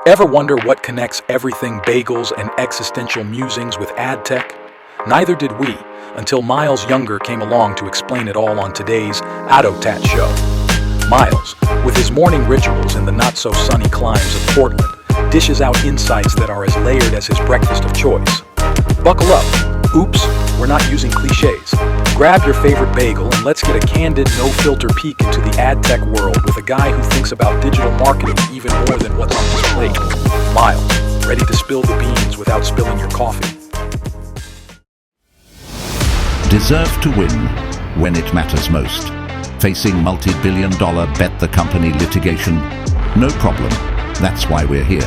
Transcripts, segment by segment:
Ever wonder what connects everything bagels and existential musings with ad tech? Neither did we, until Myles Younger came along to explain it all on today's Autotat show. Myles, with his morning rituals in the not-so-sunny climes of Portland, dishes out insights that are as layered as his breakfast of choice. Buckle up. Oops, we're not using cliches. Grab your favorite bagel and let's get a candid, no-filter peek into the ad tech world with a guy who thinks about digital marketing even more than what's on his plate. Myles, ready to spill the beans without spilling your coffee. Deserve to win when it matters most. Facing multi-billion-dollar bet the company litigation? No problem. That's why we're here.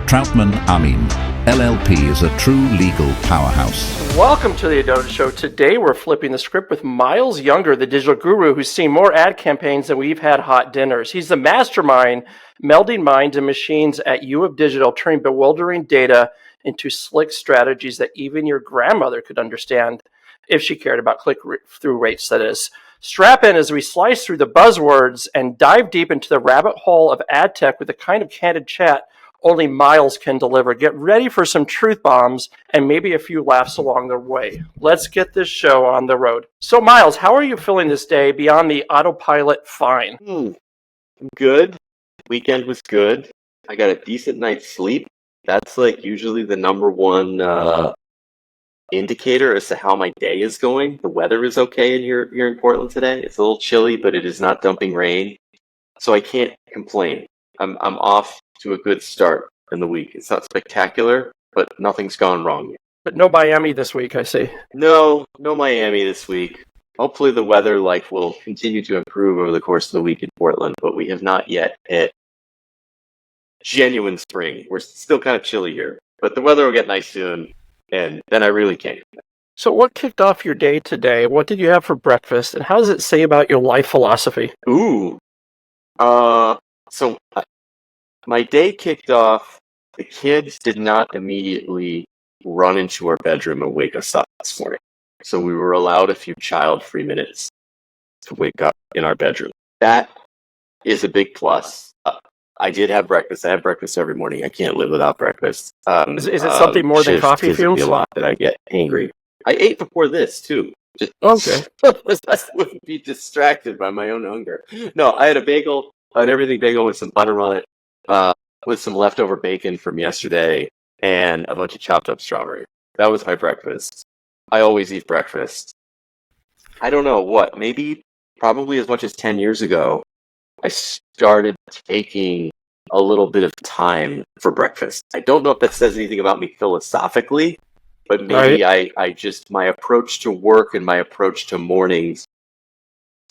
Troutman Amin, LLP is a true legal powerhouse. Welcome to the Autotat Show. Today we're flipping the script with Myles Younger, the digital guru who's seen more ad campaigns than we've had hot dinners. He's the mastermind melding minds and machines at U of Digital, turning bewildering data into slick strategies that even your grandmother could understand if she cared about click-through rates, that is. Strap in as we slice through the buzzwords and dive deep into the rabbit hole of ad tech with the kind of candid chat only Myles can deliver. Get ready for some truth bombs and maybe a few laughs along the way. Let's get this show on the road. So Myles, how are you feeling this day beyond the autopilot fine? I'm good. Weekend was good. I got a decent night's sleep. That's like usually the number one indicator as to how my day is going. The weather is okay here in Portland today. It's a little chilly, but it is not dumping rain. So I can't complain. I'm off to a good start in the week. It's not spectacular, but nothing's gone wrong yet. But no Miami this week, I see. No Miami this week. Hopefully the weather will continue to improve over the course of the week in Portland, but we have not yet hit genuine spring. We're still kind of chilly here, but the weather will get nice soon, and then I really can't. So what kicked off your day today? What did you have for breakfast, and how does it say about your life philosophy? So my day kicked off. The kids did not immediately run into our bedroom and wake us up this morning. So we were allowed a few child-free minutes to wake up in our bedroom. That is a big plus. I did have breakfast. I have breakfast every morning. I can't live without breakfast. Is it something more than coffee fumes? A lot that I get angry. I ate before this too. Okay. I wouldn't be distracted by my own hunger. No, I had a bagel, an everything bagel with some butter on it, with some leftover bacon from yesterday, and a bunch of chopped up strawberries. That was my breakfast. I always eat breakfast. I don't know what. Probably as much as 10 years ago, I started taking a little bit of time for breakfast. I don't know if that says anything about me philosophically, but maybe I just, my approach to work and my approach to mornings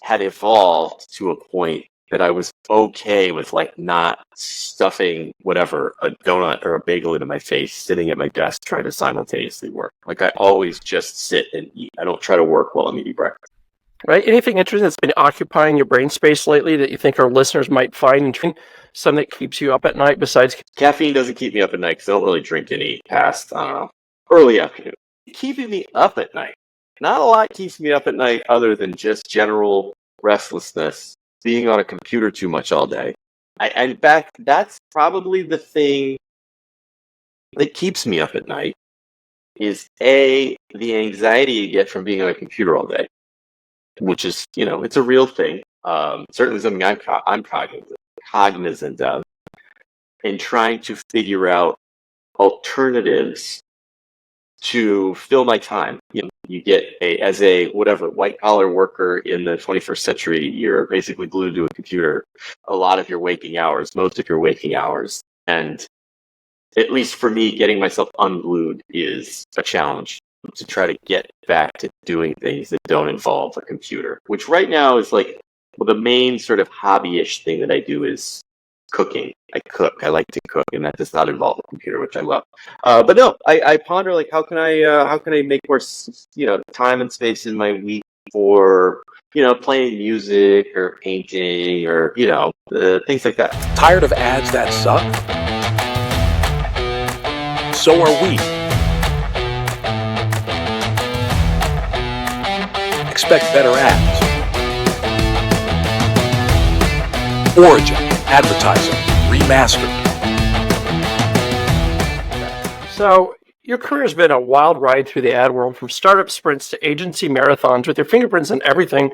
had evolved to a point that I was okay with not stuffing whatever, a donut or a bagel into my face, sitting at my desk trying to simultaneously work. I always just sit and eat. I don't try to work while I'm eating breakfast. Right. Anything interesting that's been occupying your brain space lately that you think our listeners might find interesting? Something that keeps you up at night besides caffeine? Doesn't keep me up at night because I don't really drink any past, early afternoon. Keeping me up at night. Not a lot keeps me up at night other than just general restlessness, being on a computer too much all day. In fact, that's probably the thing that keeps me up at night is the anxiety you get from being on a computer all day. Which is, it's a real thing. Certainly something I'm cognizant of, and trying to figure out alternatives to fill my time. You get as a white collar worker in the 21st century, you're basically glued to a computer a lot of your waking hours, most of your waking hours, and at least for me, getting myself unglued is a challenge. To try to get back to doing things that don't involve a computer, which right now is the main sort of hobby-ish thing that I do is cooking. I cook. I like to cook, and that does not involve a computer, which I love. But no, I ponder how can I make more time and space in my week for playing music or painting or things like that. Tired of ads that suck? So are we. Expect better ads. Origin, advertising, remastered. So, your career has been a wild ride through the ad world, from startup sprints to agency marathons, with your fingerprints in everything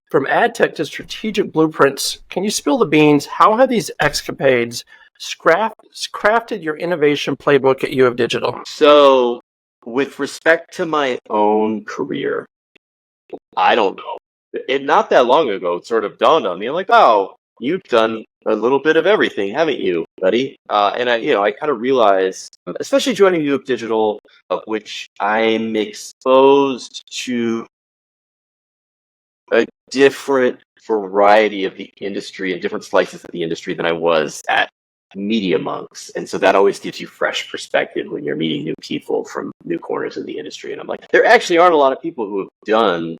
from ad tech to strategic blueprints. Can you spill the beans? How have these escapades crafted your innovation playbook at U of Digital? So, with respect to my own career, I don't know. It not that long ago, it sort of dawned on me. I'm like, oh, you've done a little bit of everything, haven't you, buddy? And I kind of realized, especially joining U of Digital, of which I'm exposed to a different variety of the industry and different slices of the industry than I was at MediaMon. And so that always gives you fresh perspective when you're meeting new people from new corners of the industry. And I'm like, there actually aren't a lot of people who have done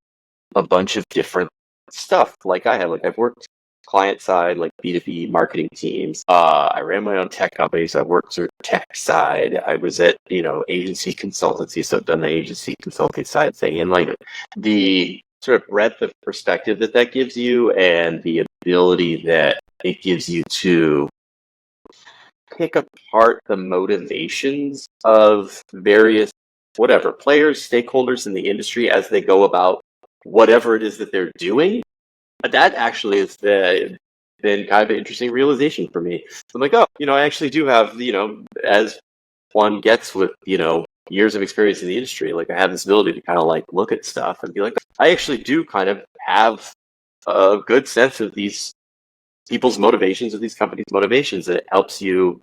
a bunch of different stuff like I have. Like, I've worked client side, like B2B marketing teams. I ran my own tech companies. I've worked sort of tech side. I was at, agency consultancy. So I've done the agency consulting side thing. And like the sort of breadth of perspective that gives you, and the ability that it gives you to pick apart the motivations of various players, stakeholders in the industry as they go about whatever it is that they're doing. That actually has been kind of an interesting realization for me. So I'm like, I actually do have, as one gets with, years of experience in the industry, like I have this ability to kind of like look at stuff and be like, I actually do kind of have a good sense of these people's motivations, of these companies' motivations, and it helps you,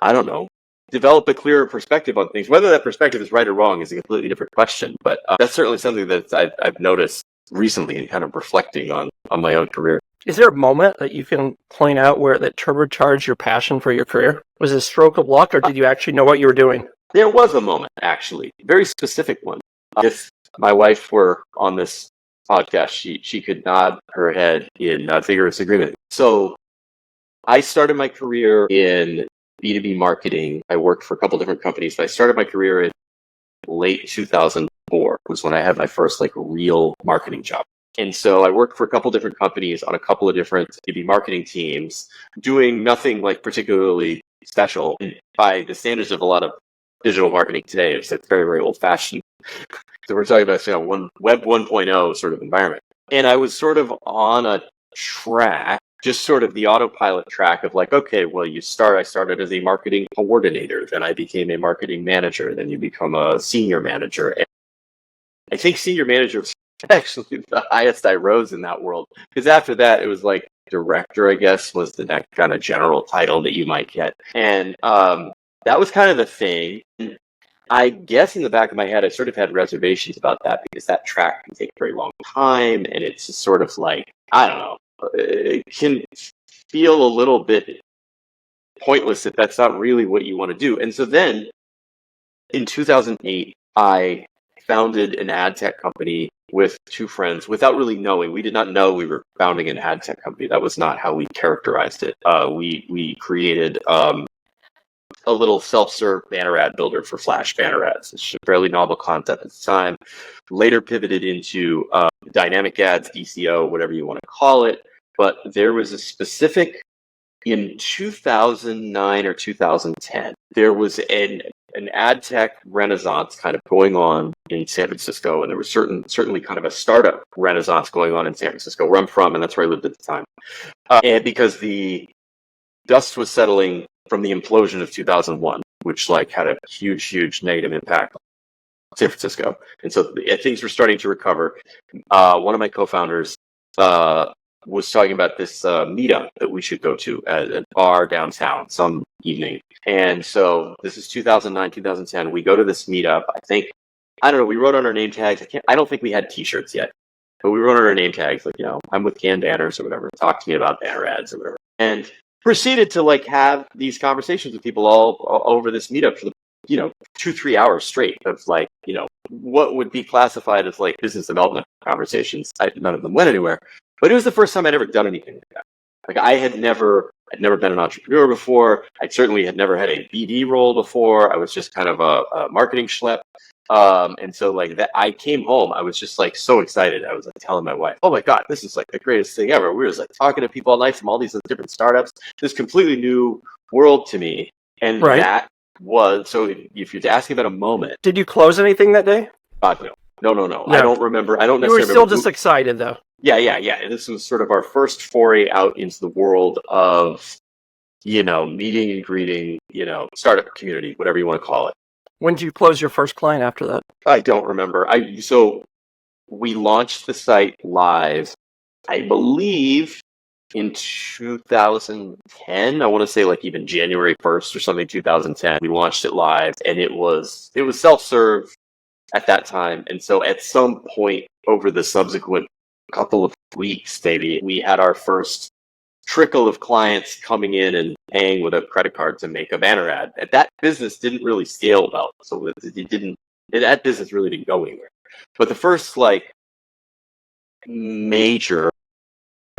I don't know, develop a clearer perspective on things. Whether that perspective is right or wrong is a completely different question, but that's certainly something that I've noticed recently and kind of reflecting on my own career. Is there a moment that you can point out where that turbocharged your passion for your career? Was it a stroke of luck, or did you actually know what you were doing? There was a moment, actually, a very specific one. If my wife were on this podcast, she could nod her head in vigorous agreement. So I started my career in B2B marketing. I worked for a couple different companies, but I started my career in late 2004 was when I had my first like real marketing job. And so I worked for a couple different companies on a couple of different B2B marketing teams, doing nothing like particularly special. And by the standards of a lot of digital marketing today, it's very, very old fashioned. So we're talking about Web 1.0 sort of environment. And I was sort of on a track, just sort of the autopilot track of like, okay, well, I started as a marketing coordinator, then I became a marketing manager, then you become a senior manager. And I think senior manager was actually the highest I rose in that world, because after that, it was like director, I guess, was the next kind of general title that you might get. And that was kind of the thing. I guess in the back of my head, I sort of had reservations about that, because that track can take a very long time, and it's just sort of like, I don't know, it can feel a little bit pointless if that's not really what you want to do. And so then in 2008, I founded an ad tech company with two friends without really knowing. We did not know we were founding an ad tech company. That was not how we characterized it. We created a little self-serve banner ad builder for Flash banner ads. It's a fairly novel concept at the time. Later pivoted into dynamic ads, DCO, whatever you want to call it. But there was a specific, in 2009 or 2010, there was an ad tech renaissance kind of going on in San Francisco, and there was certainly kind of a startup renaissance going on in San Francisco, where I'm from, and that's where I lived at the time. And because the dust was settling from the implosion of 2001, which like had a huge negative impact on San Francisco, and so things were starting to recover. One of my co-founders was talking about this meetup that we should go to at a bar downtown some evening. And so this is 2009, 2010. We go to this meetup. I don't know, we wrote on our name tags. I don't think we had t-shirts yet, but we wrote on our name tags, like, I'm with Can Banners or whatever. Talk to me about banner ads or whatever. And proceeded to like have these conversations with people all over this meetup for the 2-3 hours straight of like, what would be classified as like business development conversations. None of them went anywhere. But it was the first time I'd ever done anything like that. Like I'd never been an entrepreneur before. I certainly had never had a BD role before. I was just kind of a marketing schlep. And so like that, I came home, I was just like so excited. I was like telling my wife, oh my God, this is like the greatest thing ever. We were just like talking to people all night from all these different startups, this completely new world to me. And that was, so if you're asking about a moment, Did you close anything that day? No. I don't remember. I don't You were necessarily still remember just excited, though. Yeah. This was sort of our first foray out into the world of, meeting and greeting, startup community, whatever you want to call it. When did you close your first client after that? I don't remember. So we launched the site live, I believe, in 2010. I want to say like even January 1st or something, 2010. We launched it live, and it was self-serve at that time. And so at some point over the subsequent couple of weeks, maybe, we had our first trickle of clients coming in and paying with a credit card to make a banner ad. And that business didn't really scale well. So that business really didn't go anywhere. But the first major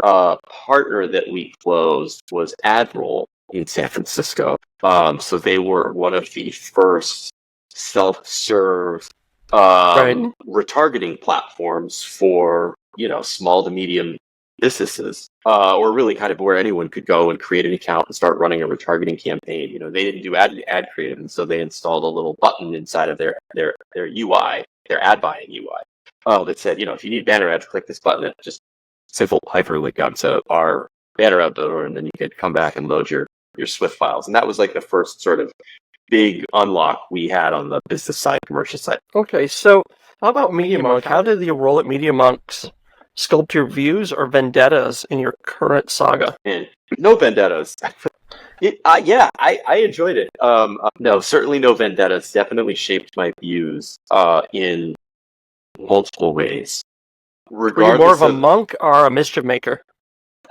partner that we closed was Admiral in San Francisco. So they were one of the first self-serve retargeting platforms for small to medium businesses, or really kind of where anyone could go and create an account and start running a retargeting campaign. They didn't do ad creative, and so they installed a little button inside of their UI, their ad buying UI, that said, if you need banner ads, click this button. It just simple hyperlink onto our banner ad builder, and then you could come back and load your Swift files. And that was like the first sort of big unlock we had on the business side, commercial side. Okay, so how about MediaMon? How did your role at MediaMon sculpt your views or vendettas in your current saga? And no vendettas. I enjoyed it. No, certainly no vendettas. Definitely shaped my views in multiple ways. Were you more of a monk or a mischief maker?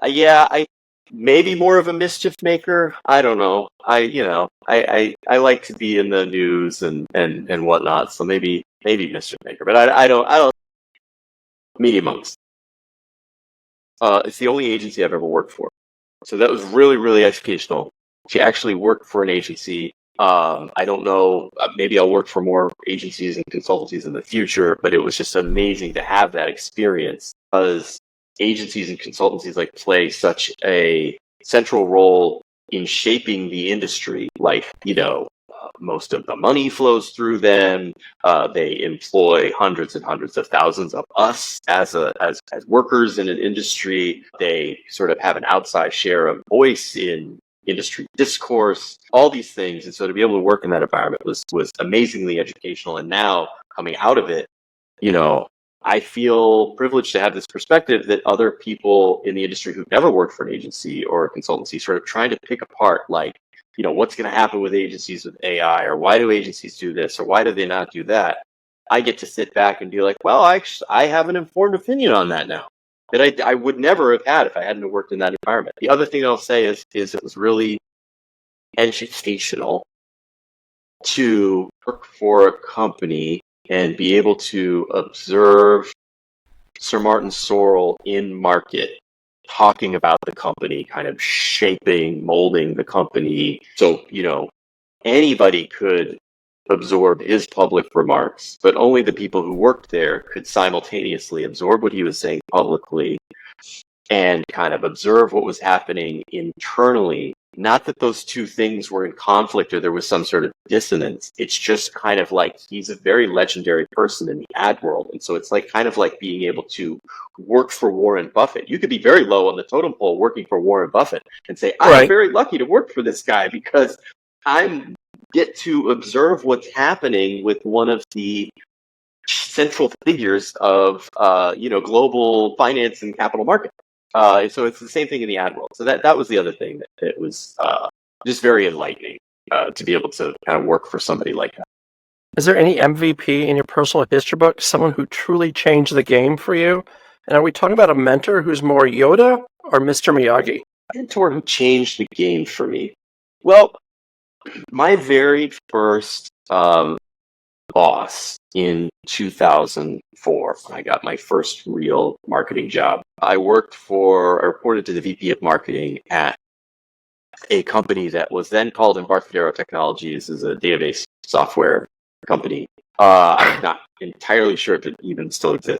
I maybe more of a mischief maker. I don't know. I like to be in the news and whatnot. So maybe mischief maker, but I don't. MediaMon. It's the only agency I've ever worked for. So that was really, really educational. To actually work for an agency. I don't know, maybe I'll work for more agencies and consultancies in the future, but it was just amazing to have that experience, because agencies and consultancies play such a central role in shaping the industry. Most of the money flows through them. They employ hundreds and hundreds of thousands of us as workers in an industry. They sort of have an outsized share of voice in industry discourse, all these things. And so to be able to work in that environment was amazingly educational. And now coming out of it, I feel privileged to have this perspective that other people in the industry who've never worked for an agency or a consultancy sort of trying to pick apart, what's going to happen with agencies with AI, or why do agencies do this, or why do they not do that? I get to sit back and be like, well, I have an informed opinion on that now that I would never have had if I hadn't worked in that environment. The other thing I'll say is it was really educational to work for a company and be able to observe Sir Martin Sorrell in market, talking about the company, kind of shaping, molding the company. So, anybody could absorb his public remarks, but only the people who worked there could simultaneously absorb what he was saying publicly and kind of observe what was happening internally. Not that those two things were in conflict or there was some sort of dissonance. It's just kind of like he's a very legendary person in the ad world. And so it's kind of like being able to work for Warren Buffett. You could be very low on the totem pole working for Warren Buffett and say, I'm very lucky to work for this guy because I get to observe what's happening with one of the central figures of global finance and capital market. So it's the same thing in the ad world. So that was the other thing that was just very enlightening to be able to kind of work for somebody like that. Is there any MVP in your personal history book, someone who truly changed the game for you? And are we talking about a mentor who's more Yoda or Mr. Miyagi? Mentor who changed the game for me. Well, my very first boss in 2004, when I got my first real marketing job, I reported to the VP of marketing at a company that was then called Embarcadero Technologies, is a database software company. I'm not entirely sure if it even still exists.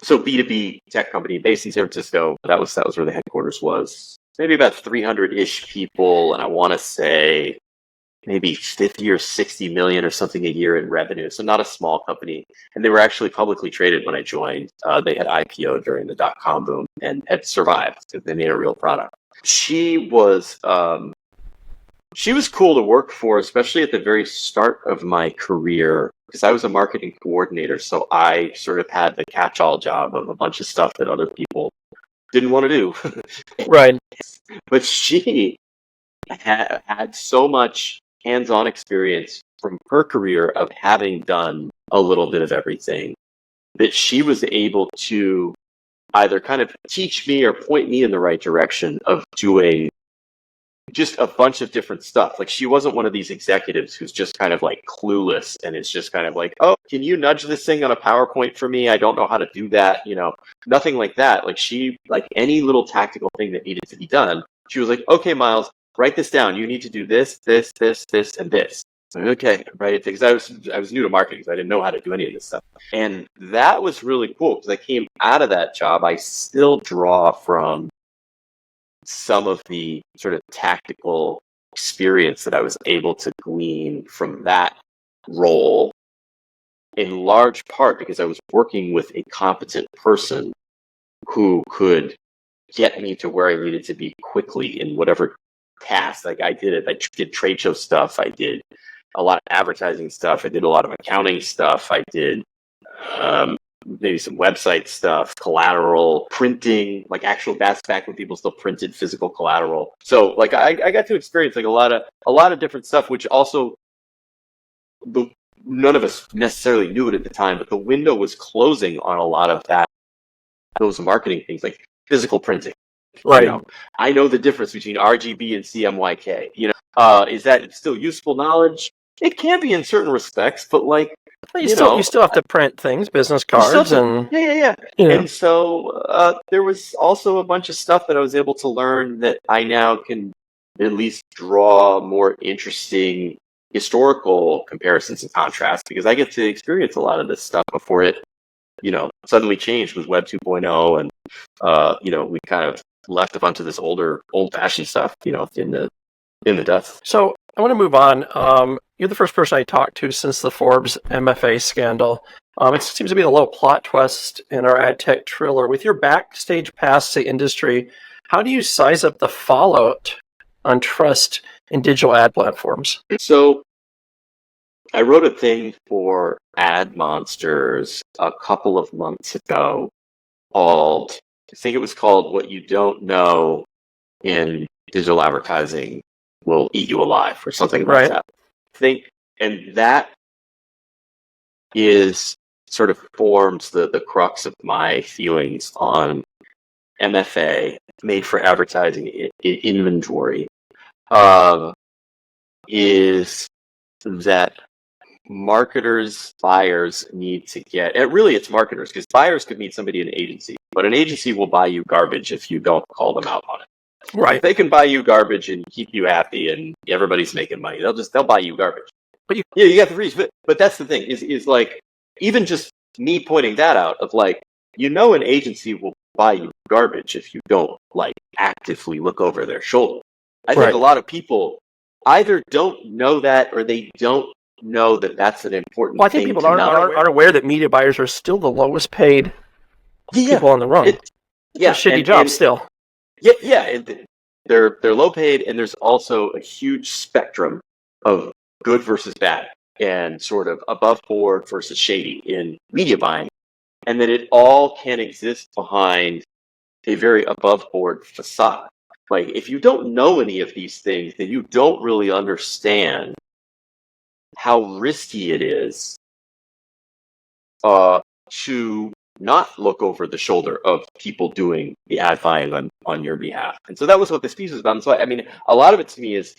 So B2B tech company based in San Francisco. That was where the headquarters was. Maybe about 300-ish people, and I want to say maybe 50 or 60 million or something a year in revenue. So not a small company. And they were actually publicly traded when I joined. They had IPO during the dot-com boom and had survived because they made a real product. She was cool to work for, especially at the very start of my career, because I was a marketing coordinator. So I sort of had the catch-all job of a bunch of stuff that other people didn't want to do. Right. But she had so much hands-on experience from her career of having done a little bit of everything that she was able to either kind of teach me or point me in the right direction of doing just a bunch of different stuff. Like, she wasn't one of these executives who's just kind of like clueless and it's just kind of like, oh, can you nudge this thing on a PowerPoint for me? I don't know how to do that. Nothing like that. Like, she, like any little tactical thing that needed to be done, she was like, okay, Myles, write this down. You need to do this, this, this, this, and this. So, okay, right? Because I was new to marketing, so I didn't know how to do any of this stuff. And that was really cool because I came out of that job. I still draw from some of the sort of tactical experience that I was able to glean from that role, in large part because I was working with a competent person who could get me to where I needed to be quickly in whatever task. Like, I did trade show stuff. I did a lot of advertising stuff. I did a lot of accounting stuff. I did maybe some website stuff, collateral, printing, like actual back when people still printed physical collateral. So like I got to experience like a lot of different stuff, which also none of us necessarily knew it at the time, but the window was closing on a lot of those marketing things, like physical printing. Right. I know the difference between RGB and CMYK. Is that still useful knowledge? It can be in certain respects, but like, you still have to print things, business cards, and yeah. And so there was also a bunch of stuff that I was able to learn that I now can at least draw more interesting historical comparisons and contrasts, because I get to experience a lot of this stuff before it, suddenly changed with Web 2.0, and we kind of left a bunch of this old-fashioned stuff, in the dust. So I want to move on. You're the first person I talked to since the Forbes MFA scandal. It seems to be a little plot twist in our ad tech thriller. With your backstage pass to industry, how do you size up the fallout on trust in digital ad platforms? So I wrote a thing for Ad Monsters a couple of months ago I think it was called "What You Don't Know in Digital Advertising Will Eat You Alive," or something like that. And that is sort of forms the crux of my feelings on MFA, made for advertising inventory, is that buyers need to get, and really it's marketers, because buyers could meet somebody in an agency, but an agency will buy you garbage if you don't call them out on it. Right. If they can buy you garbage and keep you happy and everybody's making money, they'll buy you garbage. But you got the reach. But that's the thing, is like, even just me pointing that out, of like, an agency will buy you garbage if you don't like actively look over their shoulder. I think a lot of people either don't know that, or they don't know that that's an important thing. Well, I think people aren't aware that media buyers are still the lowest paid people on the run. It's a shitty job still. Yeah, and they're low paid, and there's also a huge spectrum of good versus bad, and sort of above board versus shady in media buying, and that it all can exist behind a very above board facade. Like, if you don't know any of these things, then you don't really understand how risky it is to not look over the shoulder of people doing the ad buying on your behalf. And so that was what this piece was about. And so, I mean, a lot of it to me is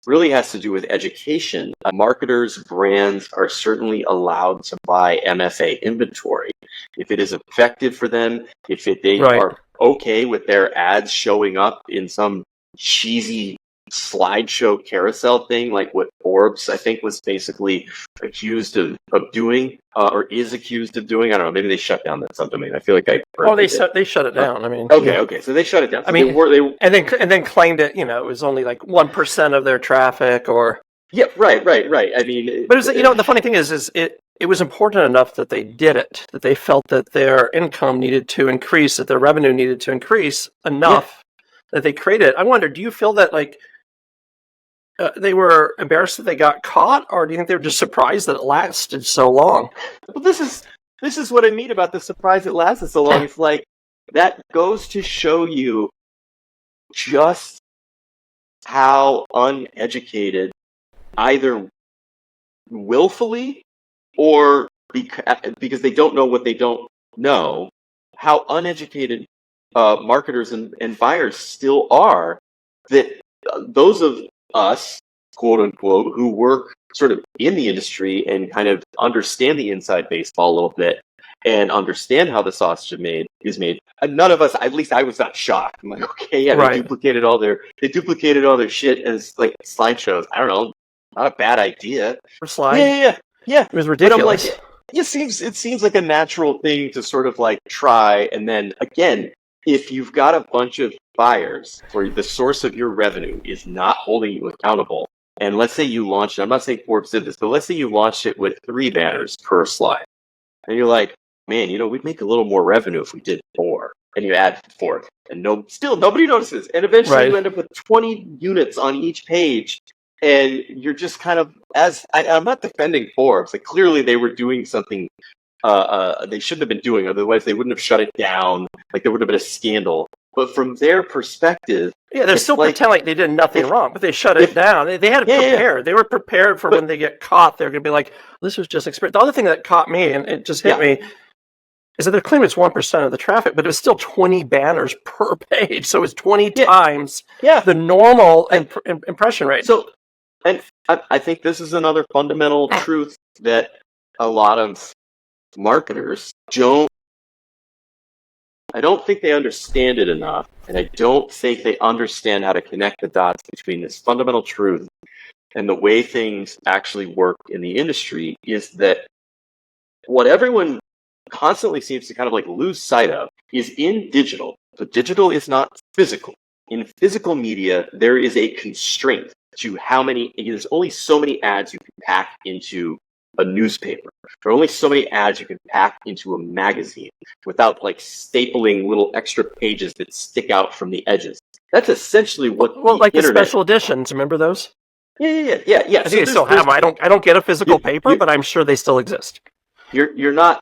really has to do with education. Marketers, brands are certainly allowed to buy MFA inventory if it is effective for them, if they are okay with their ads showing up in some cheesy slideshow carousel thing, like what Forbes, I think, was basically accused of doing, or is accused of doing. I don't know. Maybe they shut down that subdomain. I feel like they shut it down. I mean, okay, so they shut it down. So and then claimed it. It was only like 1% of their traffic, or Yeah, right. I mean, But the funny thing is it was important enough that they did it, that they felt that their income needed to increase, that their revenue needed to increase enough that they created it. I wonder, do you feel that they were embarrassed that they got caught, or do you think they were just surprised that it lasted so long? well, this is what I mean about the surprise it lasted so long. It's like that goes to show you just how uneducated, either willfully or because they don't know what they don't know, how uneducated marketers and buyers still are. That those of us, quote unquote, who work sort of in the industry and kind of understand the inside baseball a little bit and understand how the sausage is made. None of us, at least I was not shocked. I'm like, okay, yeah, Right. they duplicated all their shit as like slideshows. I don't know, not a bad idea. For slide? Yeah. It was But I'm ridiculous. like, it seems like a natural thing to sort of like try, and then again, if you've got a bunch of buyers where the source of your revenue is not holding you accountable, and let's say you launched it, I'm not saying Forbes did this, but let's say you launched it with 3 banners per slide, and you're like, man, we'd make a little more revenue if we did 4, and you add 4, and still nobody notices, and eventually Right. you end up with 20 units on each page. And you're just kind of, I'm not defending Forbes. Like, clearly they were doing something they shouldn't have been doing. Otherwise, they wouldn't have shut it down. Like, there would have been a scandal. But from their perspective, Yeah, they're still pretending like they did nothing wrong, but they shut it down. They had it prepared. They were prepared for when they get caught. They're going to be like, this was just experience. The other thing that caught me, and it just hit me, is that they're claiming it's 1% of the traffic, but it was still 20 banners per page. So it's 20 times the normal impression rate. So, and I think this is another fundamental truth that a lot of marketers I don't think they understand it enough, and I don't think they understand how to connect the dots between this fundamental truth and the way things actually work in the industry. Is that what everyone constantly seems to kind of like lose sight of is in digital, but digital is not physical. In physical media, there is a constraint to there's only so many ads you can pack into a newspaper. There are only so many ads you can pack into a magazine without like stapling little extra pages that stick out from the edges. That's essentially what like internet, the special editions, remember those? Yeah. I think they still have them. I don't get a physical paper, but I'm sure they still exist. You're not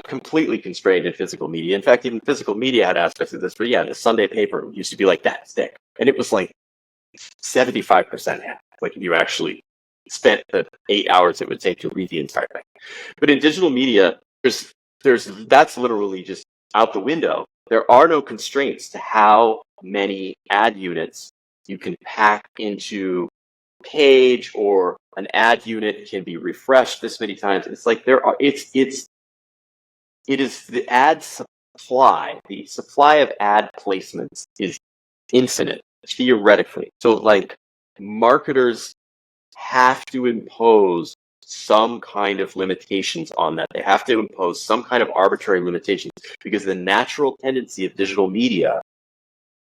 completely constrained in physical media. In fact, even physical media had aspects of this. But yeah, the Sunday paper used to be like that thick, and it was like 75% half. Like if you actually spent the 8 hours it would take to read the entire thing. But in digital media, there's that's literally just out the window. There are no constraints to how many ad units you can pack into page, or an ad unit can be refreshed this many times. It's like it is the ad supply. The supply of ad placements is infinite, theoretically. So like marketers have to impose some kind of limitations on that. They have to impose some kind of arbitrary limitations, because the natural tendency of digital media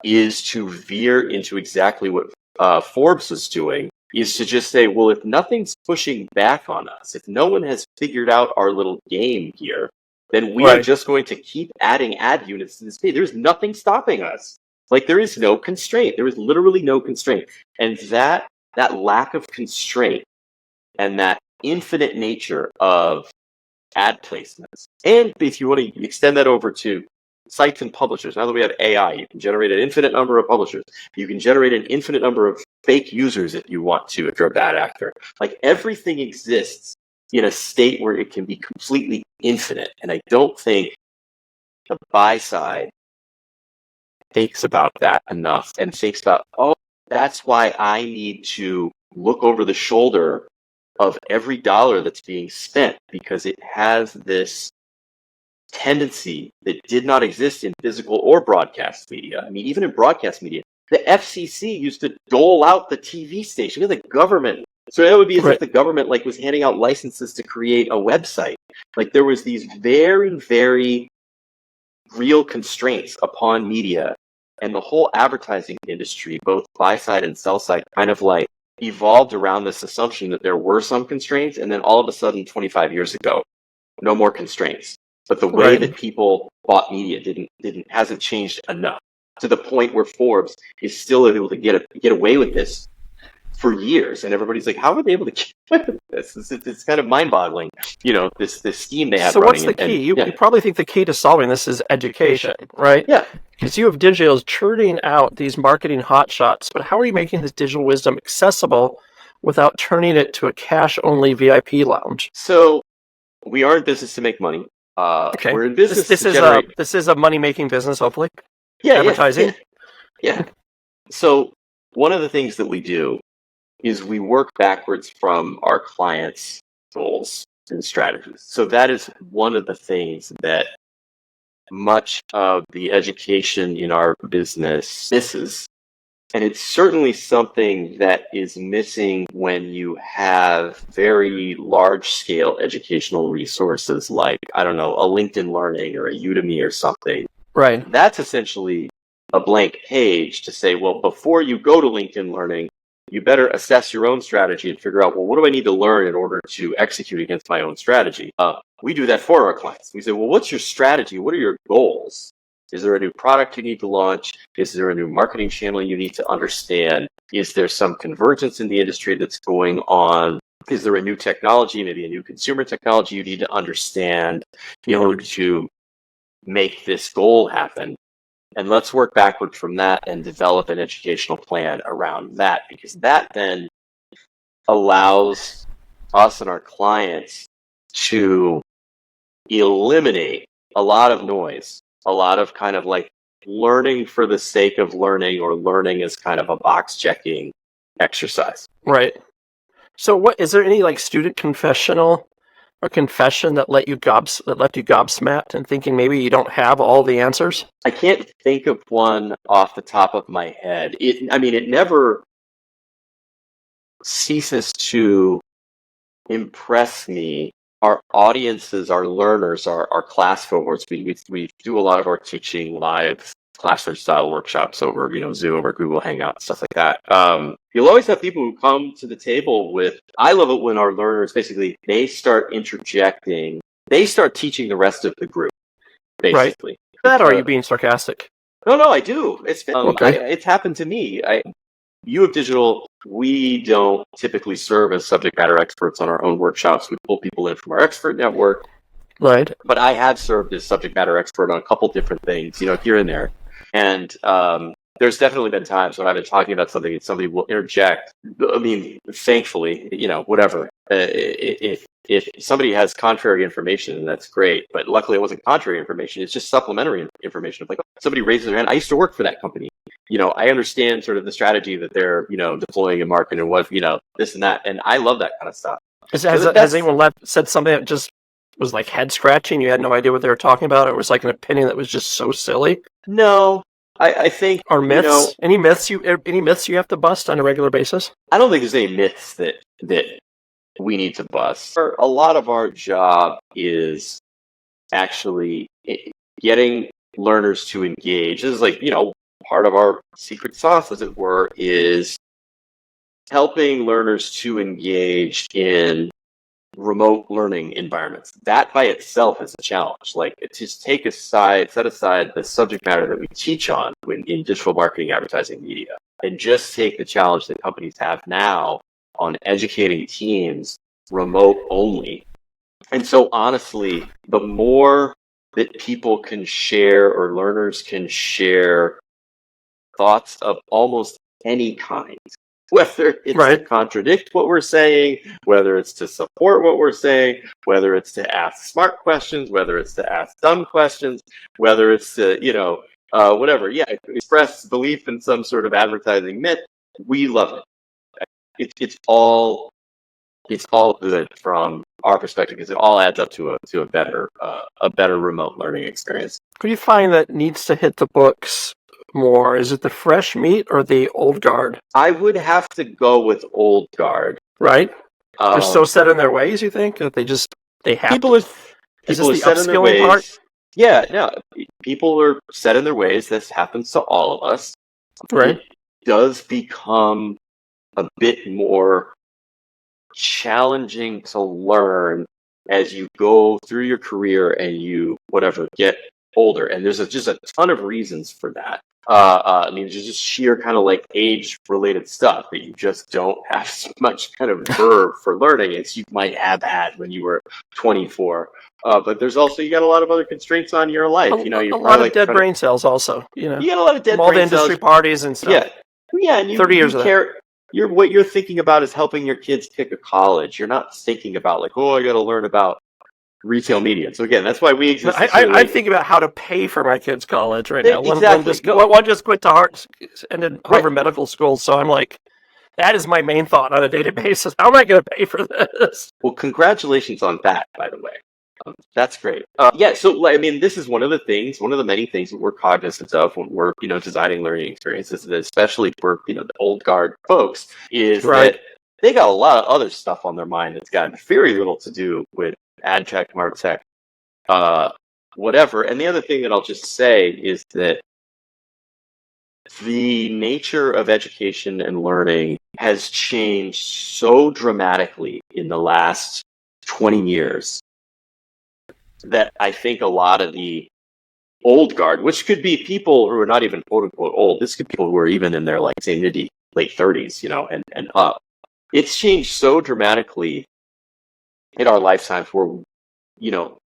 is to veer into exactly what Forbes was doing, is to just say, well, if nothing's pushing back on us, if no one has figured out our little game here, then we are just going to keep adding ad units to this page. There's nothing stopping us. Like, there is no constraint. There is literally no constraint. And that lack of constraint and that infinite nature of ad placements, and if you want to extend that over to sites and publishers, now that we have AI, you can generate an infinite number of publishers. You can generate an infinite number of fake users if you want to, if you're a bad actor. Like, everything exists in a state where it can be completely infinite. And I don't think the buy side thinks about that enough, and thinks about, oh, that's why I need to look over the shoulder of every dollar that's being spent, because it has this tendency that did not exist in physical or broadcast media. I mean, even in broadcast media, the FCC used to dole out the TV station. We had the government. So that would be as if the government like was handing out licenses to create a website. Like, there was these very, very real constraints upon media, and the whole advertising industry, both buy side and sell side, kind of like evolved around this assumption that there were some constraints, and then all of a sudden, 25 years ago, no more constraints. But the way that people bought media hasn't changed enough to the point where Forbes is still able to get away with this for years, and everybody's like, "How were they able to get away with this?" It's kind of mind-boggling, this scheme they have. So running. what's the key? You probably think the key to solving this is education, right? Yeah. Because U of Digital is churning out these marketing hotshots, but how are you making this digital wisdom accessible without turning it to a cash-only VIP lounge? So we are in business to make money. Okay. We're in business This to is generate... this is a money-making business, hopefully. Yeah, advertising. Yeah. So one of the things that we do is we work backwards from our clients' goals and strategies. So that is one of the things that much of the education in our business misses. And it's certainly something that is missing when you have very large-scale educational resources like, I don't know, a LinkedIn Learning or a Udemy or something. Right. That's essentially a blank page to say, well, before you go to LinkedIn Learning, you better assess your own strategy and figure out, well, what do I need to learn in order to execute against my own strategy? We do that for our clients. We say, well, what's your strategy? What are your goals? Is there a new product you need to launch? Is there a new marketing channel you need to understand? Is there some convergence in the industry that's going on? Is there a new technology, maybe a new consumer technology you need to understand in order to make this goal happen? And let's work backward from that and develop an educational plan around that, because that then allows us and our clients to eliminate a lot of noise, a lot of kind of like learning for the sake of learning, or learning as kind of a box checking exercise. Right. So what is there any like student confessional or confession that left you gobsmacked and thinking maybe you don't have all the answers? I can't think of one off the top of my head. It never ceases to impress me. Our audiences, our learners, our class cohorts, we do a lot of our teaching live classroom style workshops over, Zoom or Google Hangout, stuff like that. You'll always have people who come to the table with, I love it when our learners basically, they start interjecting, they start teaching the rest of the group, basically. Right. That, or are you being sarcastic? No, I do. It's been, it's happened to me. U of Digital, we don't typically serve as subject matter experts on our own workshops. We pull people in from our expert network. Right. But I have served as subject matter expert on a couple different things, here and there. And there's definitely been times when I've been talking about something and somebody will interject. I mean, thankfully, whatever. If somebody has contrary information, that's great. But luckily, it wasn't contrary information. It's just supplementary information. Like, somebody raises their hand. I used to work for that company. I understand sort of the strategy that they're, deploying in marketing and what, this and that. And I love that kind of stuff. Has anyone said something that just was like head scratching? You had no idea what they were talking about. It was like an opinion that was just so silly. No, I think. Or myths? Any myths you have to bust on a regular basis? I don't think there's any myths that we need to bust. A lot of our job is actually getting learners to engage. This is like, part of our secret sauce, as it were, is helping learners to engage in remote learning environments. That by itself is a challenge. Like, just set aside the subject matter that we teach on in digital marketing, advertising, media, and just take the challenge that companies have now on educating teams remote only. And so honestly, the more that people can share, or learners can share, thoughts of almost any kind, whether it's to contradict what we're saying, whether it's to support what we're saying, whether it's to ask smart questions, whether it's to ask dumb questions, whether it's to, whatever. Yeah, express belief in some sort of advertising myth. We love it. It's all good from our perspective, because it all adds up to a better remote learning experience. Who do you find that needs to hit the books more? Is it the fresh meat or the old guard? I would have to go with old guard. Right? They're so set in their ways, you think, that they have people to... Is this the set in their ways? Part? Yeah, no. People are set in their ways. This happens to all of us. Right. It does become a bit more challenging to learn as you go through your career and you get older. And there's just a ton of reasons for that. I mean, there's just sheer kind of like age-related stuff that you just don't have so much kind of verve for learning as you might have had when you were 24. But there's also, you got a lot of other constraints on your life. You're a lot of dead brain cells also. You got a lot of dead from all the brain cells. industry parties and stuff. Yeah, and 30 years of that. What you're thinking about is helping your kids pick a college. You're not thinking about like, oh, I got to learn about retail media. So again, that's why we exist. I'm thinking about how to pay for my kids' college right now. Exactly. One just quit to ended Harvard Medical School, so I'm like, that is my main thought on a daily basis. How am I going to pay for this? Well, congratulations on that, by the way. That's great. So I mean, this is one of the many things that we're cognizant of when we're, designing learning experiences, especially for, the old guard folks, is that they got a lot of other stuff on their mind that's got very little to do with ad tech, martech, whatever. And the other thing that I'll just say is that the nature of education and learning has changed so dramatically in the last 20 years that I think a lot of the old guard, which could be people who are not even quote unquote old, this could be people who are even in their like say late 30s, and up. It's changed so dramatically in our lifetimes where,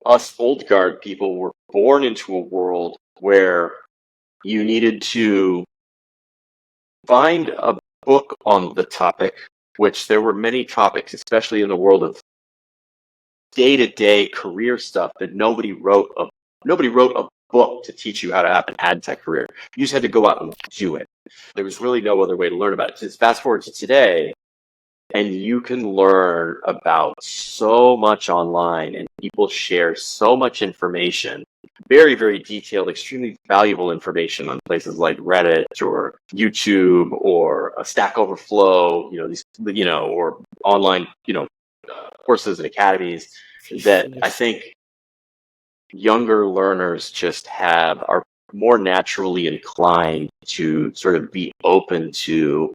us old guard people were born into a world where you needed to find a book on the topic, which there were many topics, especially in the world of day-to-day career stuff, that nobody wrote a book to teach you how to have an ad tech career. You just had to go out and do it. There was really no other way to learn about it. Just fast forward to today, and you can learn about so much online, and people share so much information, very, very detailed, extremely valuable information on places like Reddit or YouTube or Stack Overflow, or online, courses and academies, that I think younger learners are more naturally inclined to sort of be open to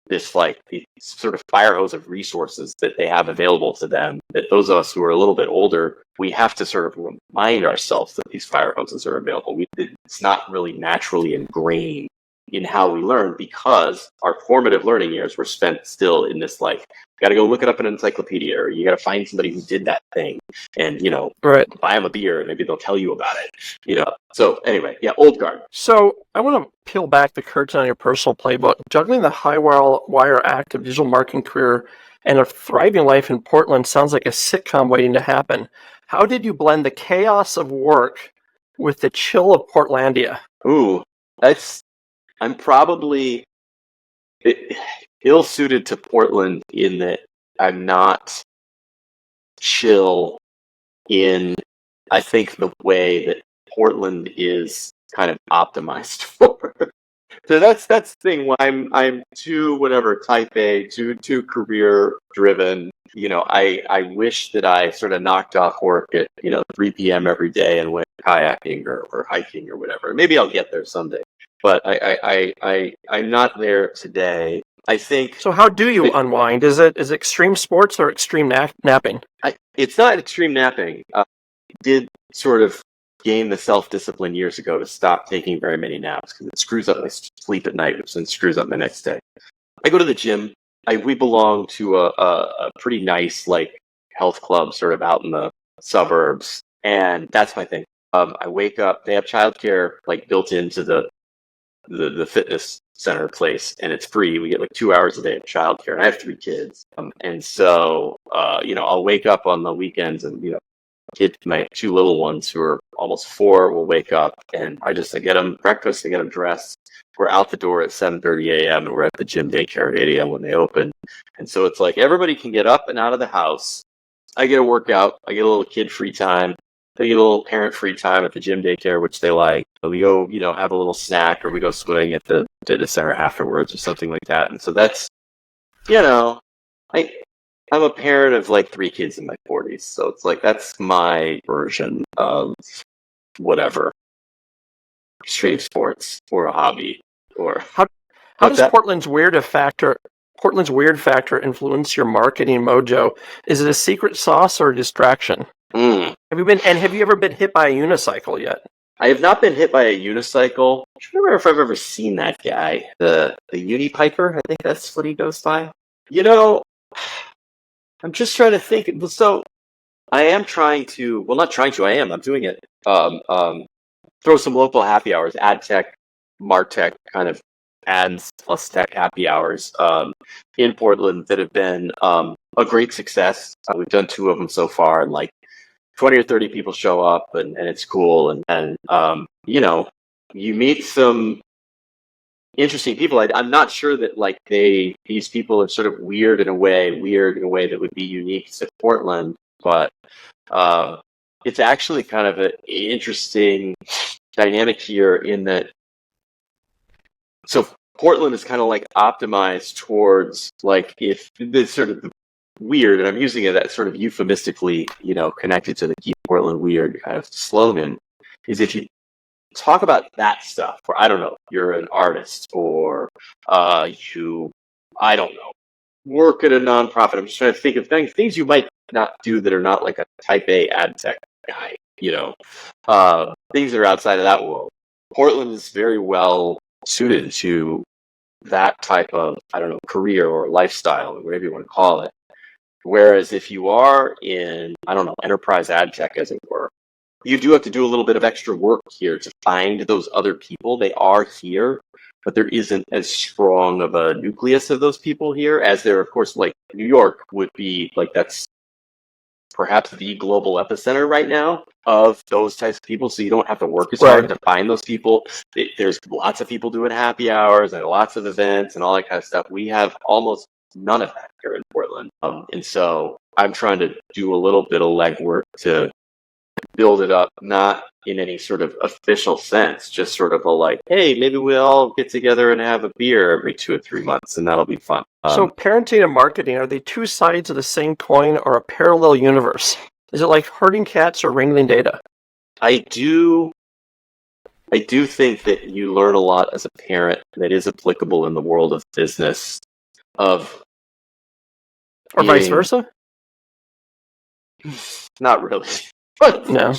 this like the sort of fire hose of resources that they have available to them, that those of us who are a little bit older, we have to sort of remind ourselves that these fire hoses are available. It's not really naturally ingrained in how we learn, because our formative learning years were spent still in this like, got to go look it up in an encyclopedia, or you got to find somebody who did that thing and, buy them a beer and maybe they'll tell you about it, So anyway, old guard. So I want to peel back the curtain on your personal playbook. Juggling the high-wire act of digital marketing career and a thriving life in Portland sounds like a sitcom waiting to happen. How did you blend the chaos of work with the chill of Portlandia? Ooh, I'm probably ill-suited to Portland in that I'm not chill in, I think, the way that Portland is kind of optimized for. So that's the thing. When I'm too type A, too career driven. I wish that I sort of knocked off work at 3 p.m. every day and went kayaking or hiking or whatever. Maybe I'll get there someday. But I'm not there today. I think. So how do you unwind? Is it extreme sports or extreme napping? It's not extreme napping. I did sort of gain the self-discipline years ago to stop taking very many naps, because it screws up my sleep at night, which then screws up my next day. I go to the gym. We belong to a pretty nice like health club sort of out in the suburbs, and that's my thing. I wake up. They have childcare like built into the fitness center place, and it's free. We get like 2 hours a day of childcare, and I have 3 kids, and so I'll wake up on the weekends, and my 2 little ones who are almost 4 will wake up, and I get them breakfast, I get them dressed. We're out the door at 7:30 a.m. and we're at the gym daycare at 8 a.m. when they open, and so it's like everybody can get up and out of the house. I get a workout, I get a little kid free time. They get a little parent free time at the gym daycare, which they like. We go, have a little snack, or we go swimming at the fitness center afterwards, or something like that. And so that's, I'm a parent of like 3 kids in my 40s, so it's like that's my version of whatever extreme sports or a hobby or how does Portland's weird factor Portland's weird factor influence your marketing mojo? Is it a secret sauce or a distraction? Mm. Have you ever been hit by a unicycle yet? I have not been hit by a unicycle. I'm trying to remember if I've ever seen that guy, the Unipiper. I think that's what he goes by. You know, I'm just trying to think. So I am trying to. Well, not trying to. I am. I'm doing it. Throw some local happy hours, ad tech, martech kind of ads plus tech happy hours in Portland that have been a great success. We've done 2 of them so far, and like 20 or 30 people show up, and it's cool. And you know, you meet some interesting people. I'm not sure that like these people are sort of weird in a way that would be unique to Portland, but it's actually kind of an interesting dynamic here in that. So Portland is kind of like optimized towards like if this sort of weird, and I'm using it that sort of euphemistically, you know, connected to the Keep Portland Weird kind of slogan, is if you talk about that stuff, or I don't know, you're an artist, or you, I don't know, work at a nonprofit. I'm just trying to think of things you might not do that are not like a type A ad tech guy, you know, things that are outside of that world. Portland is very well suited to that type of, I don't know, career or lifestyle, or whatever you want to call it. Whereas if you are in, I don't know, enterprise ad tech, as it were, you do have to do a little bit of extra work here to find those other people. They are here, but there isn't as strong of a nucleus of those people here as there, of course, like New York would be, like that's perhaps the global epicenter right now of those types of people. So you don't have to work as hard to find those people. There's lots of people doing happy hours and lots of events and all that kind of stuff. We have almost none of that here in Portland. And so I'm trying to do a little bit of legwork to build it up, not in any sort of official sense, just sort of a like, hey, maybe we'll all get together and have a beer every 2 or 3 months, and that'll be fun. So parenting and marketing, are they two sides of the same coin or a parallel universe? Is it like herding cats or wringling data? I do think that you learn a lot as a parent that is applicable in the world of business, or vice versa? Not really. No.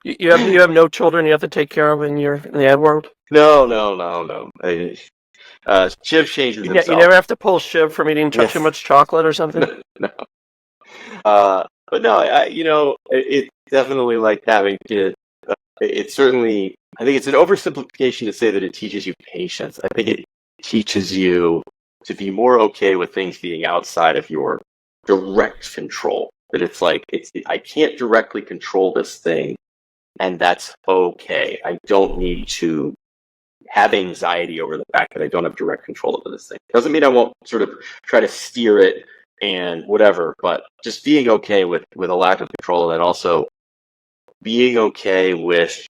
You have no children you have to take care of in the ad world? No. Shiv changes himself. You never have to pull Shiv from eating too much chocolate or something? No. But no, it's definitely like having kids. It's certainly, I think it's an oversimplification to say that it teaches you patience. I think it teaches you to be more okay with things being outside of your direct control. That it's like, I can't directly control this thing, and that's okay. I don't need to have anxiety over the fact that I don't have direct control over this thing. Doesn't mean I won't sort of try to steer it and whatever, but just being okay with a lack of control, and also being okay with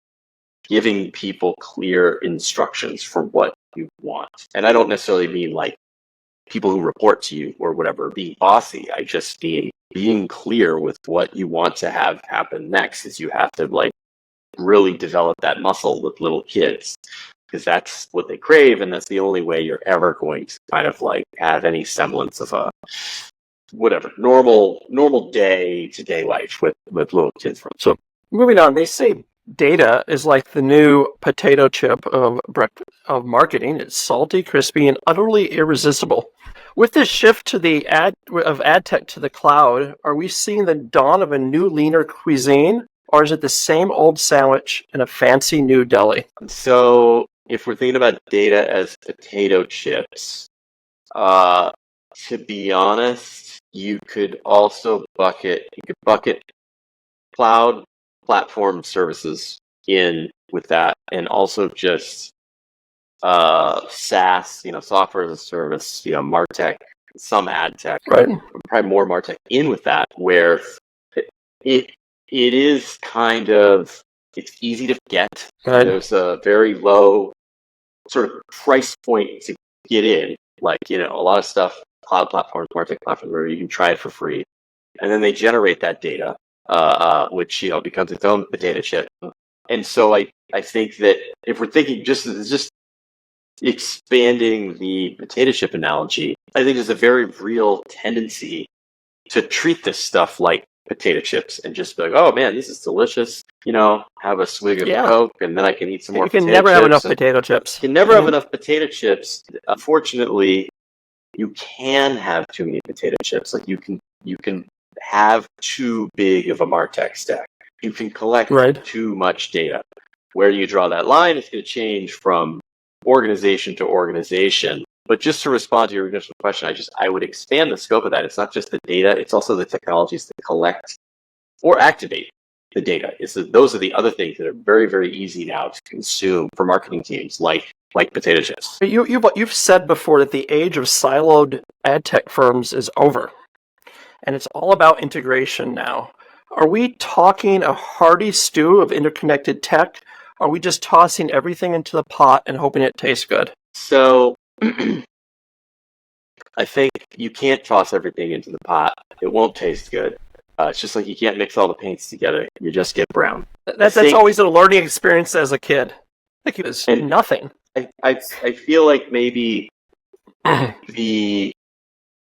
giving people clear instructions for what you want. And I don't necessarily mean like people who report to you or whatever being bossy. I just mean being clear with what you want to have happen next, is you have to like really develop that muscle with little kids, because that's what they crave, and that's the only way you're ever going to kind of like have any semblance of a whatever normal day-to-day life with little kids. So moving on, they say data is like the new potato chip of marketing. It's salty, crispy, and utterly irresistible. With this shift to the ad tech to the cloud, are we seeing the dawn of a new leaner cuisine, or is it the same old sandwich in a fancy new deli? So if we're thinking about data as potato chips, to be honest, you could bucket cloud platform services in with that, and also just SaaS, software as a service, MarTech, some ad tech, right? Probably more MarTech in with that, where it is kind of, it's easy to get. Right. There's a very low sort of price point to get in, like a lot of stuff, cloud platforms, MarTech platforms, where you can try it for free, and then they generate that data, which becomes its own potato chip. And so I think that if we're thinking just expanding the potato chip analogy, I think there's a very real tendency to treat this stuff like potato chips and just be like, oh man, this is delicious. Have a swig of Coke and then I can eat some more You can potato never chips. have enough potato chips. You can never have enough potato chips. Unfortunately, you can have too many potato chips. Like you can have too big of a MarTech stack. You can collect too much data. Where do you draw that line? It's going to change from organization to organization. But just to respond to your initial question, I would expand the scope of that. It's not just the data; it's also the technologies that collect or activate the data. Those are the other things that are very, very easy now to consume for marketing teams, like potato chips. You've said before that the age of siloed ad tech firms is over, and it's all about integration now. Are we talking a hearty stew of interconnected tech? Or are we just tossing everything into the pot and hoping it tastes good? So I think you can't toss everything into the pot. It won't taste good. It's just like you can't mix all the paints together. You just get brown. That's always a learning experience as a kid. Like it was nothing. I feel like maybe the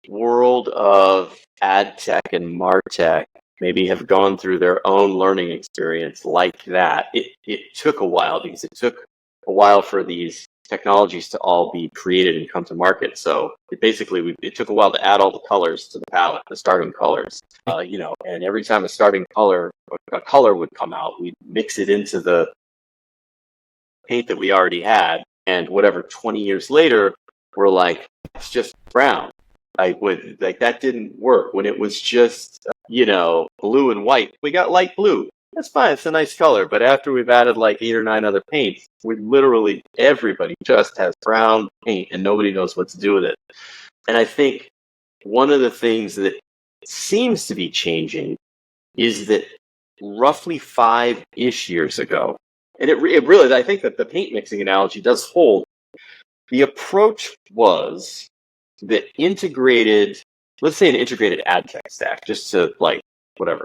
world of ad tech and martech maybe have gone through their own learning experience like that. It took a while because it took a while for these technologies to all be created and come to market. So it took a while to add all the colors to the palette, the starting colors, and every time a color would come out, we'd mix it into the paint that we already had. And 20 years later, we're like, it's just brown. That didn't work when it was just, blue and white. We got light blue. That's fine. It's a nice color. But after we've added like 8 or 9 other paints, everybody just has brown paint and nobody knows what to do with it. And I think one of the things that seems to be changing is that roughly 5-ish years ago, and it really, I think that the paint mixing analogy does hold. The approach was that let's say an integrated ad tech stack, just to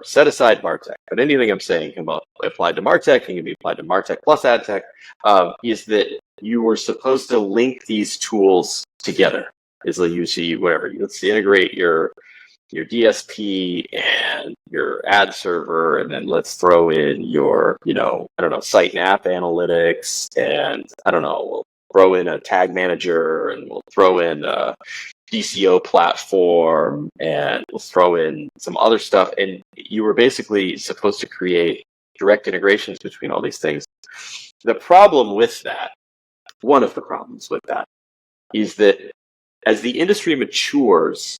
set aside MarTech, but anything I'm saying can be applied to MarTech, can be applied to MarTech plus ad tech, is that you were supposed to link these tools together. Is like you see let's integrate your DSP and your ad server, and then let's throw in your, site and app analytics, and we'll throw in a tag manager, and we'll throw in a DCO platform, and we'll throw in some other stuff. And you were basically supposed to create direct integrations between all these things. The problem with that, one of the problems with that, is that as the industry matures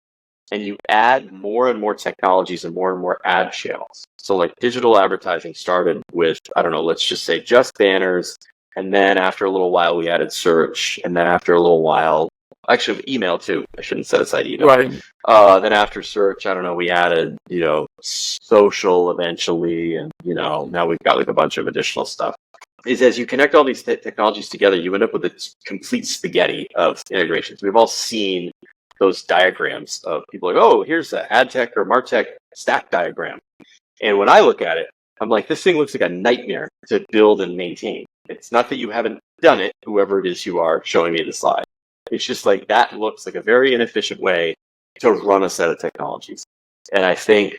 and you add more and more technologies and more ad channels, so like digital advertising started with, let's just say just banners. And then after a little while, we added search. And then after a little while, actually email too. I shouldn't set aside email. Right. Then after search, we added, social eventually. And, now we've got like a bunch of additional stuff. Is as you connect all these technologies together, you end up with a complete spaghetti of integrations. We've all seen those diagrams of people like, oh, here's the ad tech or MarTech stack diagram. And when I look at it, I'm like, this thing looks like a nightmare to build and maintain. It's not that you haven't done it, whoever it is you are showing me the slide. It's just like that looks like a very inefficient way to run a set of technologies. And I think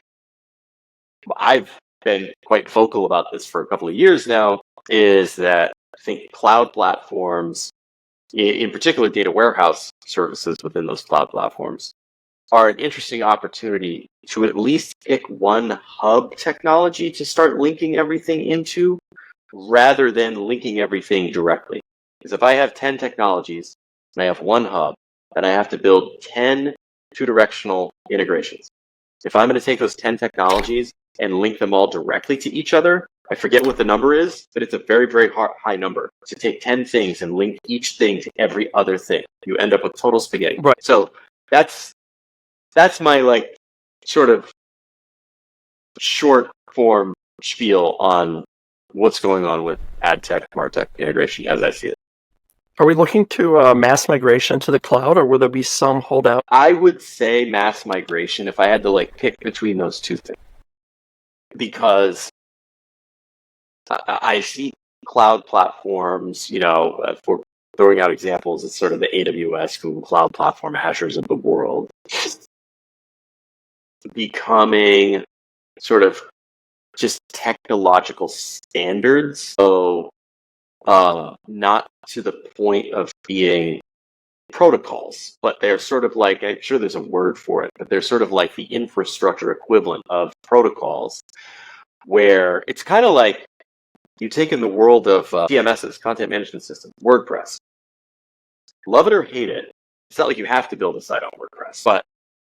I've been quite vocal about this for a couple of years now, is that I think cloud platforms, in particular data warehouse services within those cloud platforms, are an interesting opportunity to at least pick one hub technology to start linking everything into, rather than linking everything directly. Because if I have 10 technologies and I have one hub, then I have to build 10 two-directional integrations. If I'm going to take those 10 technologies and link them all directly to each other, I forget what the number is, but it's a very, very high number to take 10 things and link each thing to every other thing. You end up with total spaghetti. Right. So that's my sort of short form spiel on what's going on with ad tech, MarTech integration as I see it. Are we looking to mass migration to the cloud, or will there be some holdout? I would say mass migration if I had to pick between those two things, because I see cloud platforms, for throwing out examples, it's sort of the AWS, Google Cloud Platform, Azures of the world, becoming sort of just technological standards. So not to the point of being protocols, but they're sort of like, I'm sure there's a word for it, but they're sort of like the infrastructure equivalent of protocols, where it's kind of like you take in the world of CMSs, content management system, WordPress. Love it or hate it, it's not like you have to build a site on WordPress, but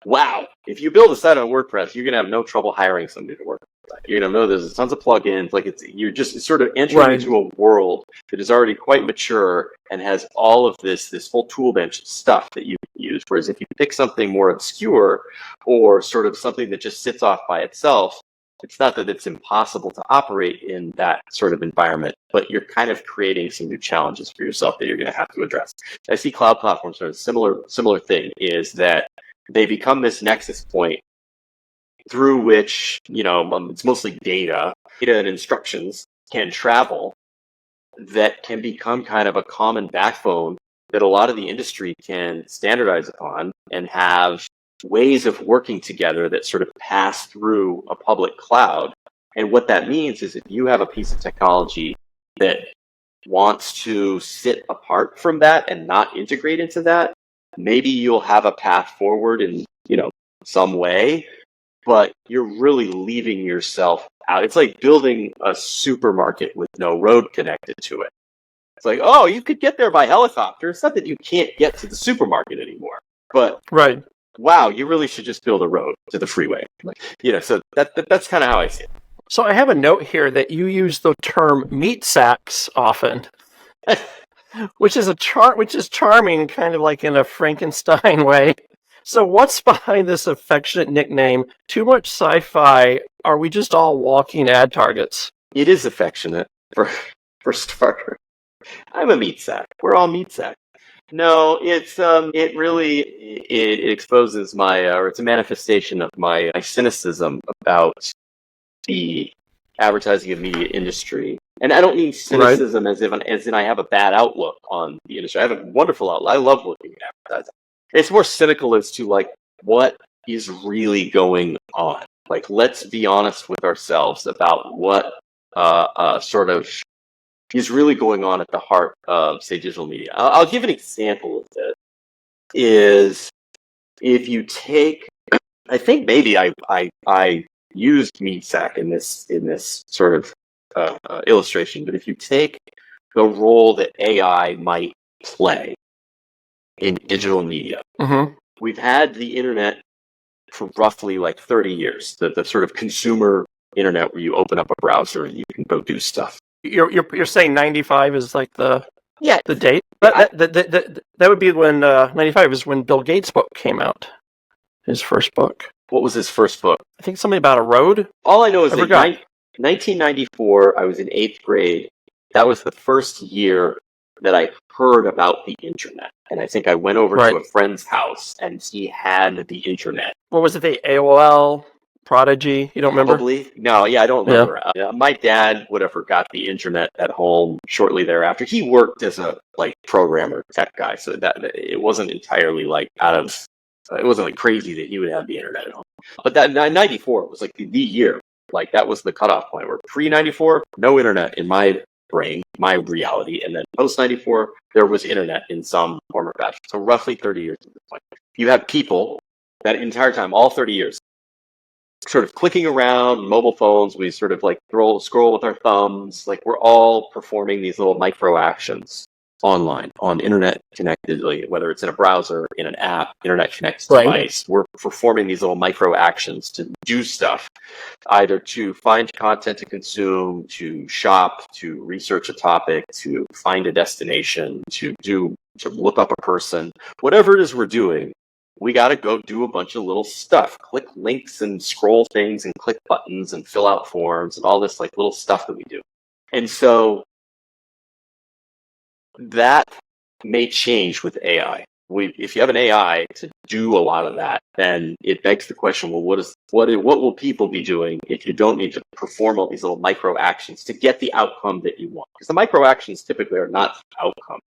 wow, if you build a site on WordPress, you're going to have no trouble hiring somebody to work on the site. You're going to know there's tons of plugins. Like you're just sort of entering into a world that is already quite mature and has all of this whole tool bench stuff that you can use. Whereas if you pick something more obscure or sort of something that just sits off by itself, it's not that it's impossible to operate in that sort of environment, but you're kind of creating some new challenges for yourself that you're going to have to address. I see cloud platforms sort of similar thing is that they become this nexus point through which, it's mostly data and instructions can travel that can become kind of a common backbone that a lot of the industry can standardize upon and have ways of working together that sort of pass through a public cloud. And what that means is if you have a piece of technology that wants to sit apart from that and not integrate into that, maybe you'll have a path forward in, some way, but you're really leaving yourself out. It's like building a supermarket with no road connected to it. It's like, oh, you could get there by helicopter. It's not that you can't get to the supermarket anymore, but wow, you really should just build a road to the freeway. So that's kind of how I see it. So I have a note here that you use the term Meatsacks often. Which is charming, kind of like in a Frankenstein way. So what's behind this affectionate nickname? Too much sci-fi? Are we just all walking ad targets? It is affectionate, for starter. I'm a meatsack. We're all meatsacks. No, it's it exposes or it's a manifestation of my cynicism about the advertising and media industry. And I don't mean cynicism as in I have a bad outlook on the industry. I have a wonderful outlook. I love looking at advertising. It's more cynical as to what is really going on. Let's be honest with ourselves about what sort of is really going on at the heart of, say, digital media. I'll give an example of this. Is if you take, I think maybe I used Meatsack in this sort of illustration, but if you take the role that AI might play in digital media, we've had the internet for roughly 30 years, the sort of consumer internet where you open up a browser and you can go do stuff. You're saying 95 is the date? That would be when 95 is when Bill Gates' book came out, his first book. What was his first book? I think something about a road. All I know is that 1994, I was in 8th grade. That was the first year that I heard about the internet. And I think I went over to a friend's house and he had the internet. What was it, the AOL, Prodigy? You don't remember? Probably. No, I don't remember. Yeah. My dad, whatever, got the internet at home shortly thereafter. He worked as a programmer, tech guy, so that it wasn't entirely it wasn't crazy that he would have the internet at home. But that 94 was the year. That was the cutoff point where pre-94, no internet in my brain, my reality. And then post-94, there was internet in some form or fashion. So roughly 30 years at this point. You have people that entire time, all 30 years, sort of clicking around mobile phones. We sort of scroll with our thumbs. We're all performing these little micro actions online, on internet connectedly, whether it's in a browser, in an app, internet connected device. We're performing these little micro actions to do stuff, either to find content to consume, to shop, to research a topic, to find a destination, to look up a person. Whatever it is we're doing, we got to go do a bunch of little stuff, click links and scroll things and click buttons and fill out forms and all this little stuff that we do. And so that may change with AI. if you have an AI to do a lot of that, then it begs the question: well, what will people be doing if you don't need to perform all these little micro actions to get the outcome that you want? Because the micro actions typically are not the outcome;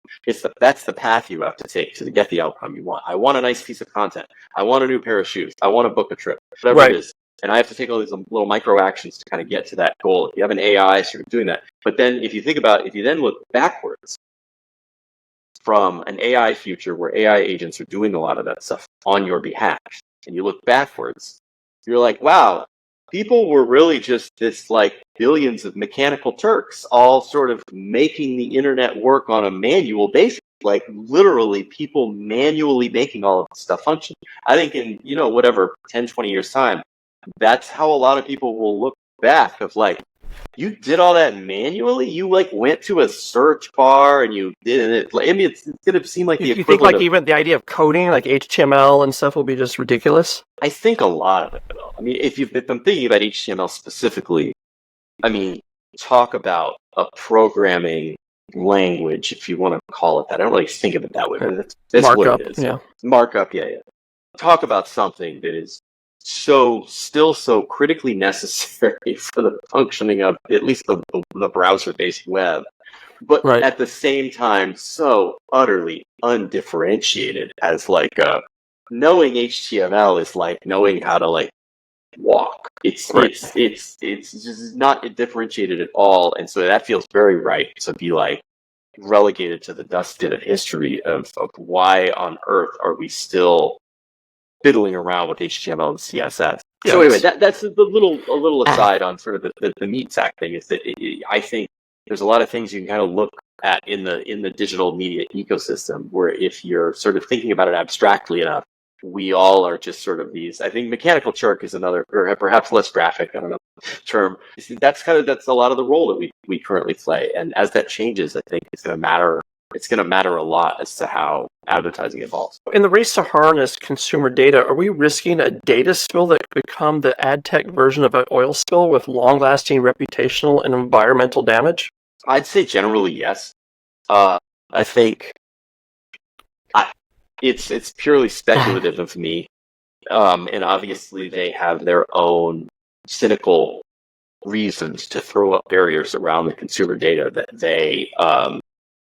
that's the path you have to take to get the outcome you want. I want a nice piece of content. I want a new pair of shoes. I want to book a trip. Whatever it is. And I have to take all these little micro actions to kind of get to that goal. If you have an AI, sort of doing that. But then if you then look backwards from an AI future where AI agents are doing a lot of that stuff on your behalf, and you look backwards, you're like, wow, people were really just this like billions of mechanical Turks all sort of making the internet work on a manual basis. Like literally people manually making all of this stuff function. I think in, 10, 20 years time, that's how a lot of people will look back of like, you did all that manually? You like went to a search bar and you did it. I mean, it's going to seem like the equivalent. You think like even the idea of coding, like HTML and stuff, will be just ridiculous? I think a lot of it will. I mean, if I'm thinking about HTML specifically, I mean, talk about a programming language, if you want to call it that. I don't really think of it that way, but that's Markup, what it is. Yeah. Markup, yeah. Talk about something that is still so critically necessary for the functioning of at least the browser-based web, but at the same time so utterly undifferentiated as like knowing HTML is like knowing how to like walk. It's just not differentiated at all, and so that feels very right to be like relegated to the dustbin of history of why on earth are we still fiddling around with HTML and CSS. So anyway, that's a little aside on sort of the Meatsacks thing. Is that I think there's a lot of things you can kind of look at in the digital media ecosystem where if you're sort of thinking about it abstractly enough, we all are just sort of these. I think mechanical Turk is another, or perhaps less graphic, I don't know, term. That's a lot of the role that we currently play, and as that changes, I think it's going to matter. It's going to matter a lot as to how advertising evolves. In the race to harness consumer data, are we risking a data spill that could become the ad tech version of an oil spill with long-lasting reputational and environmental damage? I'd say generally yes. I think it's purely speculative of me, and obviously they have their own cynical reasons to throw up barriers around the consumer data that they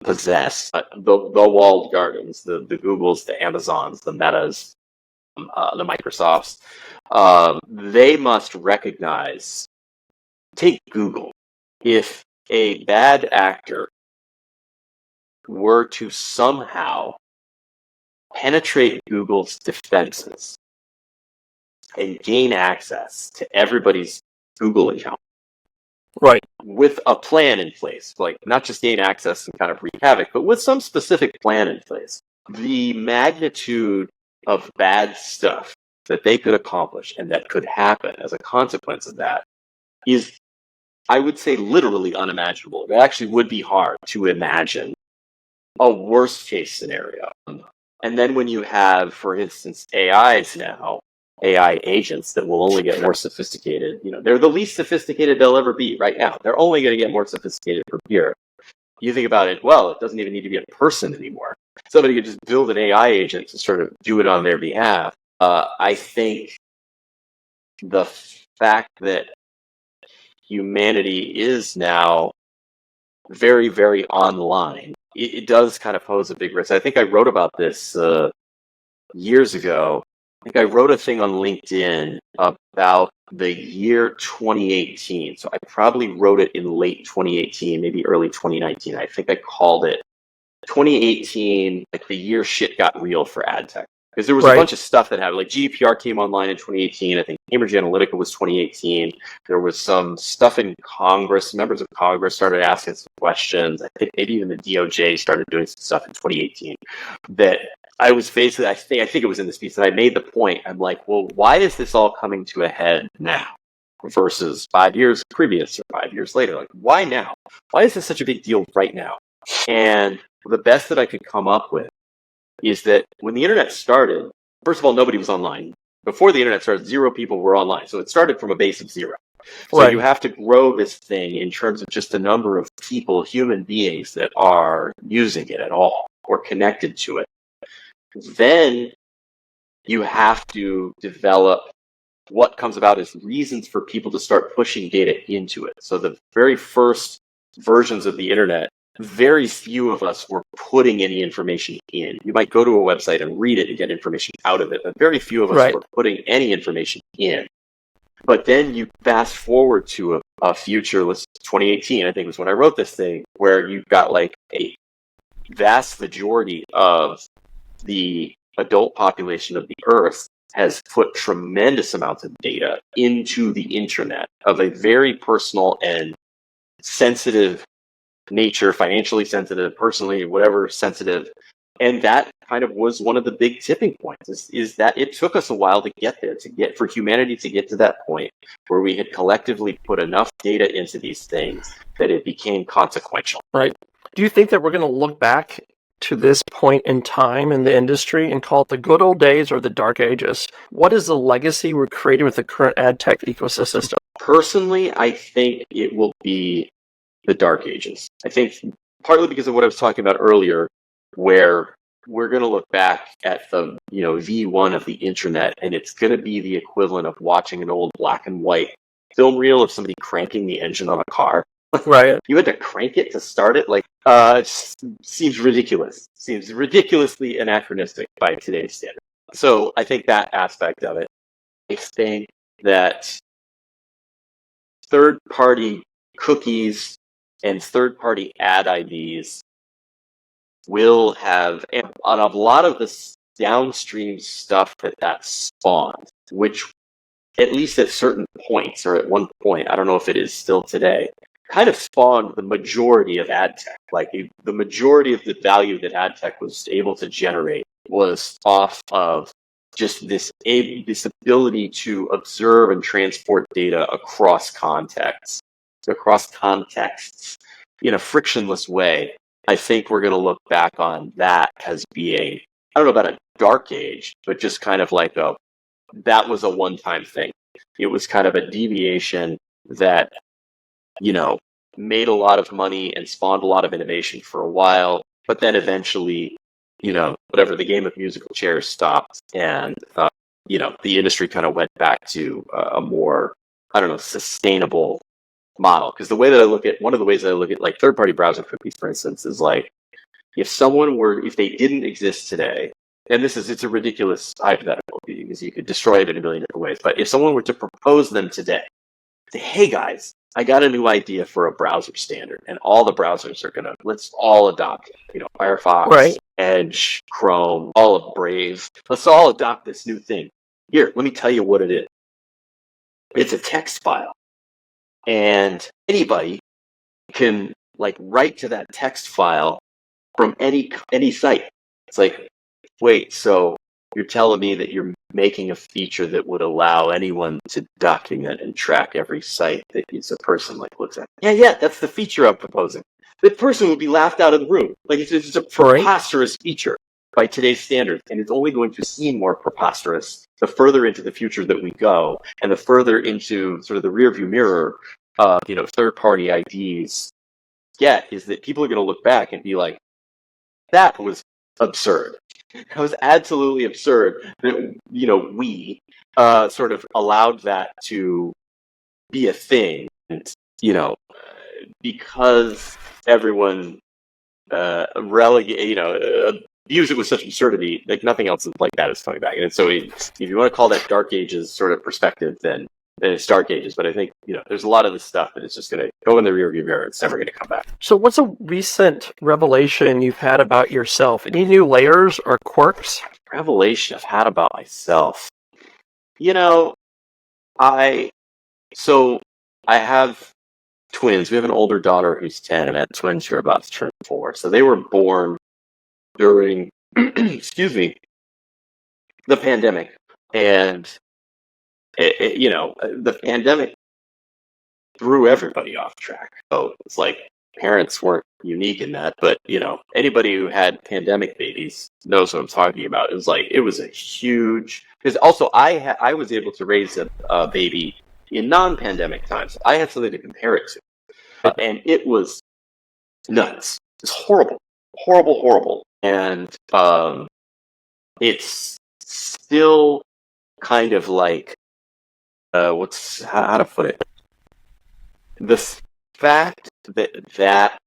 possess. The walled gardens, the Googles, the Amazons, the Metas, the Microsofts, they must recognize, take Google, if a bad actor were to somehow penetrate Google's defenses and gain access to everybody's Google account, right, with a plan in place, like not just gain access and kind of wreak havoc, but with some specific plan in place, the magnitude of bad stuff that they could accomplish and that could happen as a consequence of that is, I would say, literally unimaginable. It actually would be hard to imagine a worst case scenario. And then when you have, for instance, AIs now, AI agents that will only get more sophisticated, they're the least sophisticated they'll ever be right now. They're only going to get more sophisticated from here. You think about it, well, it doesn't even need to be a person anymore. Somebody could just build an AI agent to sort of do it on their behalf. I think the fact that humanity is now very, very online, it does kind of pose a big risk. I think I wrote about this years ago. I think I wrote a thing on LinkedIn about the year 2018. So I probably wrote it in late 2018, maybe early 2019. I think I called it 2018, like the year shit got real for ad tech. Because there was a bunch of stuff that happened. Like GDPR came online in 2018. I think Cambridge Analytica was 2018. There was some stuff in Congress. Members of Congress started asking some questions. I think maybe even the DOJ started doing some stuff in 2018 that I was basically, I think it was in this piece that I made the point. I'm like, well, why is this all coming to a head now versus 5 years previous or 5 years later? Like, why now? Why is this such a big deal right now? And the best that I could come up with is that when the internet started, first of all, nobody was online. Before the internet started, 0 people were online. So it started from a base of 0. So you have to grow this thing in terms of just the number of people, human beings that are using it at all or connected to it. Then you have to develop what comes about as reasons for people to start pushing data into it. So the very first versions of the internet, very few of us were putting any information in. You might go to a website and read it and get information out of it, but very few of us were putting any information in. But then you fast forward to a future, 2018, I think was when I wrote this thing, where you've got like a vast majority of the adult population of the Earth has put tremendous amounts of data into the internet of a very personal and sensitive nature, financially sensitive, personally, whatever sensitive. And that kind of was one of the big tipping points is that it took us a while to get there, for humanity to get to that point where we had collectively put enough data into these things that it became consequential. Right. Do you think that we're going to look back to this point in time in the industry and call it the good old days or the dark ages? What is the legacy we're creating with the current ad tech ecosystem? Personally, I think it will be the dark ages. I think partly because of what I was talking about earlier, where we're going to look back at the V1 of the internet, and it's going to be the equivalent of watching an old black and white film reel of somebody cranking the engine on a car. Right. You had to crank it to start it. It seems ridiculous. Seems ridiculously anachronistic by today's standards. So I think that aspect of it. I think that third-party cookies and third-party ad IDs will have, and on a lot of the downstream stuff that spawned, which at least at certain points, or at one point, I don't know if it is still today, kind of spawned the majority of ad tech. The majority of the value that ad tech was able to generate was off of just this ability to observe and transport data across contexts in a frictionless way. I think we're going to look back on that as being, I don't know about a dark age, but just kind of like that was a one-time thing. It was kind of a deviation that, made a lot of money and spawned a lot of innovation for a while, but then eventually, whatever, the game of musical chairs stopped, and, the industry kind of went back to a more, sustainable model. Because one of the ways that I look at like third-party browser cookies, for instance, is like, if they didn't exist today, and it's a ridiculous hypothetical because you could destroy it in a million different ways, but if someone were to propose them today, say, hey guys, I got a new idea for a browser standard, and all the browsers are let's all adopt it. Firefox, Edge, Chrome, all of Brave. Let's all adopt this new thing. Here, let me tell you what it is. It's a text file. And anybody can write to that text file from any site. It's like, wait, so you're telling me that you're making a feature that would allow anyone to document and track every site that a person looks at? Yeah, that's the feature I'm proposing. The person would be laughed out of the room. It's a preposterous feature by today's standards, and it's only going to seem more preposterous the further into the future that we go, and the further into sort of the rearview mirror third-party IDs is that people are going to look back and be like, that was absurd. That was absolutely absurd that, we sort of allowed that to be a thing. And, because everyone views it with such absurdity, nothing else like that is coming back. And so if you want to call that dark ages sort of perspective, then it's dark ages. But I think, there's a lot of this stuff that is just going to go in the rearview mirror. It's never going to come back. So what's a recent revelation you've had about yourself? Any new layers or quirks? Revelation I've had about myself. I have twins. We have an older daughter who's 10, and I had twins who are about to turn 4. So they were born during, the pandemic. And the pandemic threw everybody off track. So it's like parents weren't unique in that, but anybody who had pandemic babies knows what I'm talking about. It was a huge, because also I was able to raise a baby in non-pandemic times. I had something to compare it to, and it was nuts. It's horrible. And it's still kind of like, how to put it? The fact that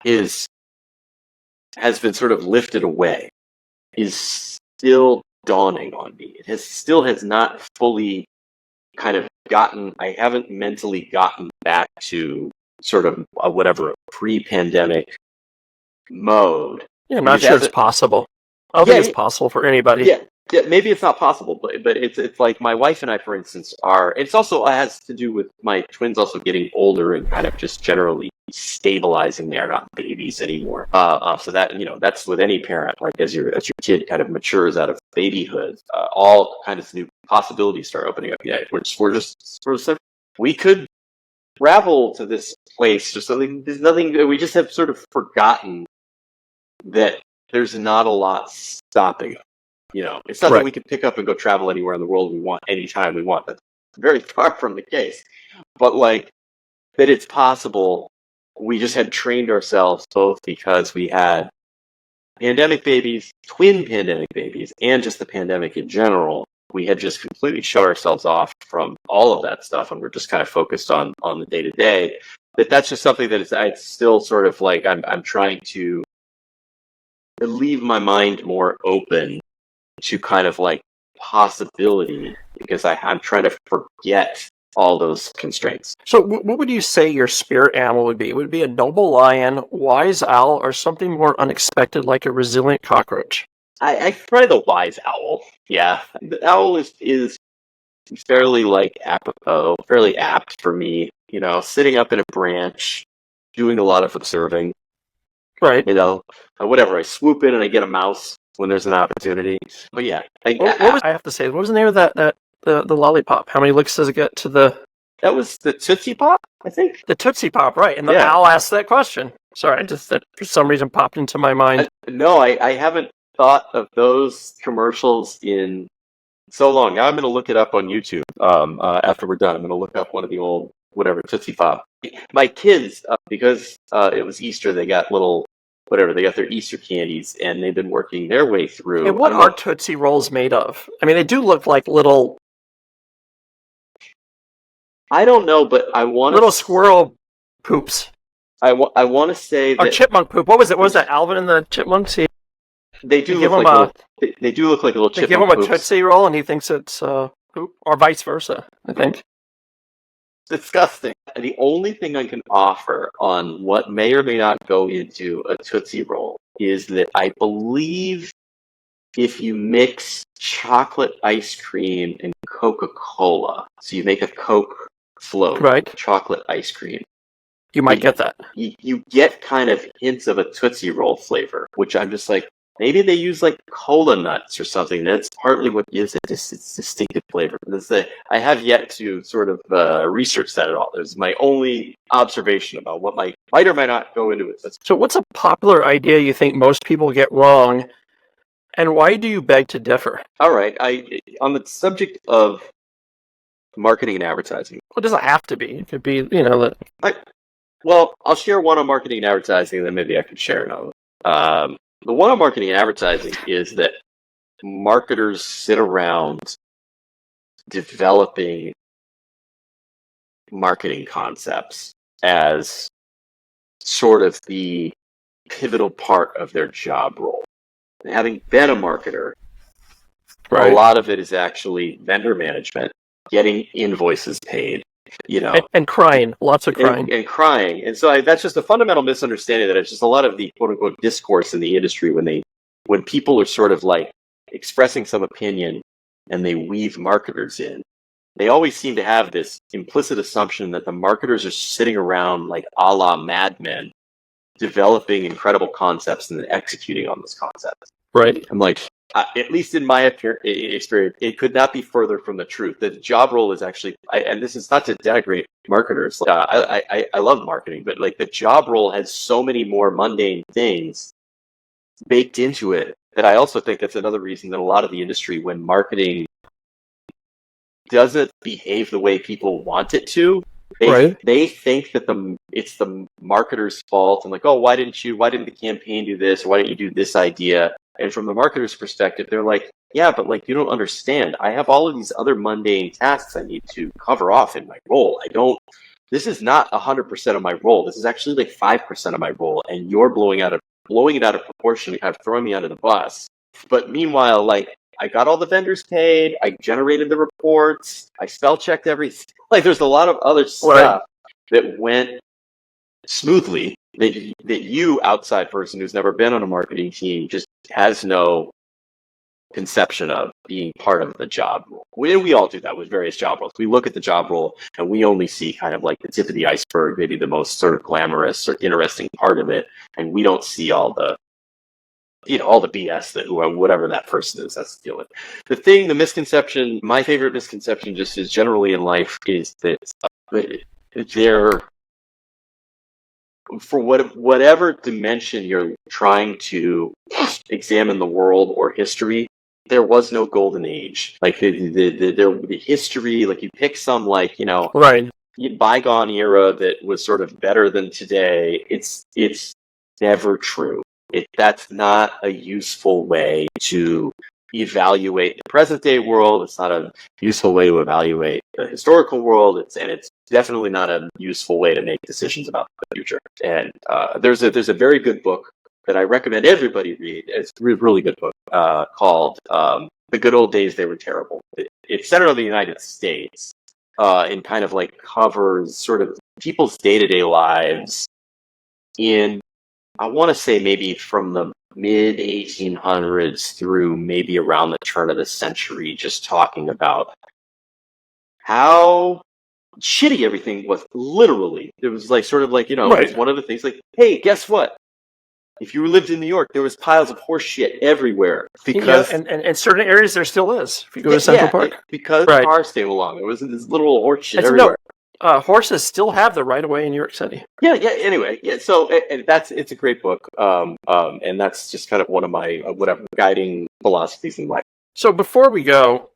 has been sort of lifted away is still dawning on me. It has not fully kind of I haven't mentally gotten back to sort of whatever pre-pandemic mode. Yeah, I'm not sure it's possible. I don't think it's possible for anybody. Yeah, maybe it's not possible, but it's like my wife and I, for instance, are. It's also has to do with my twins also getting older and kind of just generally stabilizing. They're not babies anymore. So that that's with any parent. Like as your kid kind of matures out of babyhood, all kinds of new possibilities start opening up. Yeah, we're just sort of we could travel to this place. Just something. There's nothing. We just have sort of forgotten that there's not a lot stopping us. It's not that we can pick up and go travel anywhere in the world we want, anytime we want. That's very far from the case. But like that it's possible. We just had trained ourselves both because we had pandemic babies, twin pandemic babies, and just the pandemic in general. We had just completely shut ourselves off from all of that stuff, and we're just kind of focused on the day to day. That's just something that it's still sort of like I'm trying to leave my mind more open to kind of like possibility because I'm trying to forget all those constraints. So what would you say your spirit animal would be? Would it be a noble lion, wise owl, or something more unexpected like a resilient cockroach? I try the wise owl. Yeah. The owl is fairly like apropos, fairly apt for me, sitting up in a branch, doing a lot of observing. Right. Whatever. I swoop in and I get a mouse when there's an opportunity. But yeah. I have to say, what was the name of the lollipop? How many licks does it get to the... That was the Tootsie Pop, I think? The Tootsie Pop, right. And the owl asked that question. Sorry, that for some reason popped into my mind. I haven't thought of those commercials in so long. Now I'm going to look it up on YouTube after we're done. I'm going to look up one of the old, Tootsie Pop. My kids, because it was Easter, they got they got their Easter candies, and they've been working their way through. And what are Tootsie Rolls made of? I mean, they do look like little... I don't know, but I want little squirrel poops. I want to say that... Or chipmunk poop. What was it? What was that? Alvin and the Chipmunks? They do look like a little chipmunk. They give him a Tootsie Roll, and he thinks it's poop, or vice versa, I think. Disgusting. The only thing I can offer on what may or may not go into a Tootsie Roll is that I believe if you mix chocolate ice cream and Coca-Cola, so you make a Coke float, chocolate ice cream, you might get that. You get kind of hints of a Tootsie Roll flavor, which I'm just like, maybe they use like cola nuts or something. That's partly what gives it its distinctive flavor. I have yet to sort of research that at all. There's my only observation about what might or might not go into it. So what's a popular idea you think most people get wrong, and why do you beg to differ? All right. On the subject of marketing and advertising. Well, it doesn't have to be. It could be, Well, I'll share one on marketing and advertising, and then maybe I could share another. The one on marketing and advertising is that marketers sit around developing marketing concepts as sort of the pivotal part of their job role. And having been a marketer, a lot of it is actually vendor management, getting invoices paid, and crying, lots of crying, and crying. And so that's just a fundamental misunderstanding that it's just a lot of the quote unquote discourse in the industry when people are sort of like expressing some opinion and they weave marketers in. They always seem to have this implicit assumption that the marketers are sitting around like a la Mad Men, developing incredible concepts and then executing on those concepts. Right. I'm like, at least in my experience, it could not be further from the truth. The job role is actually, and this is not to denigrate marketers. I love marketing, but like the job role has so many more mundane things baked into it that I also think that's another reason that a lot of the industry, when marketing doesn't behave the way people want it to, they think that it's the marketer's fault, and like, oh, why didn't the campaign do this? Or why didn't you do this idea? And from the marketer's perspective, they're like, yeah, but like, you don't understand. I have all of these other mundane tasks I need to cover off in my role. This is not 100% of my role. This is actually like 5% of my role. And you're blowing it out of proportion, kind of throwing me under the bus. But meanwhile, like, I got all the vendors paid. I generated the reports. I spell checked everything. Like, there's a lot of other stuff that went smoothly that you, outside person who's never been on a marketing team, just has no conception of being part of the job role. We all do that with various job roles. We look at the job role and we only see kind of like the tip of the iceberg, maybe the most sort of glamorous or interesting part of it, and we don't see all the BS that whatever that person is has to deal with. The misconception, my favorite misconception just is generally in life is that they're, for whatever dimension you're trying to examine the world or history, there was no golden age. Like the history, like you pick some like, bygone era that was sort of better than today. It's never true. That's not a useful way to evaluate the present day world. It's not a useful way to evaluate the historical world. It's definitely not a useful way to make decisions about the future. And there's a very good book that I recommend everybody read. It's a really good book called The Good Old Days, They Were Terrible. It's centered on the United States and kind of like covers sort of people's day-to-day lives in, I want to say maybe from the mid 1800s through maybe around the turn of the century, just talking about how shitty everything was. Literally, it was like sort of like, it's one of the things like, hey, guess what? If you lived in New York, there was piles of horse shit everywhere. Because and certain areas there still is. If you go to Central Park, because cars came along, there was this little horse shit everywhere. Horses still have the right of way in New York City. Yeah. Anyway, so it's a great book, and that's just kind of one of my guiding philosophies in life. So before we go,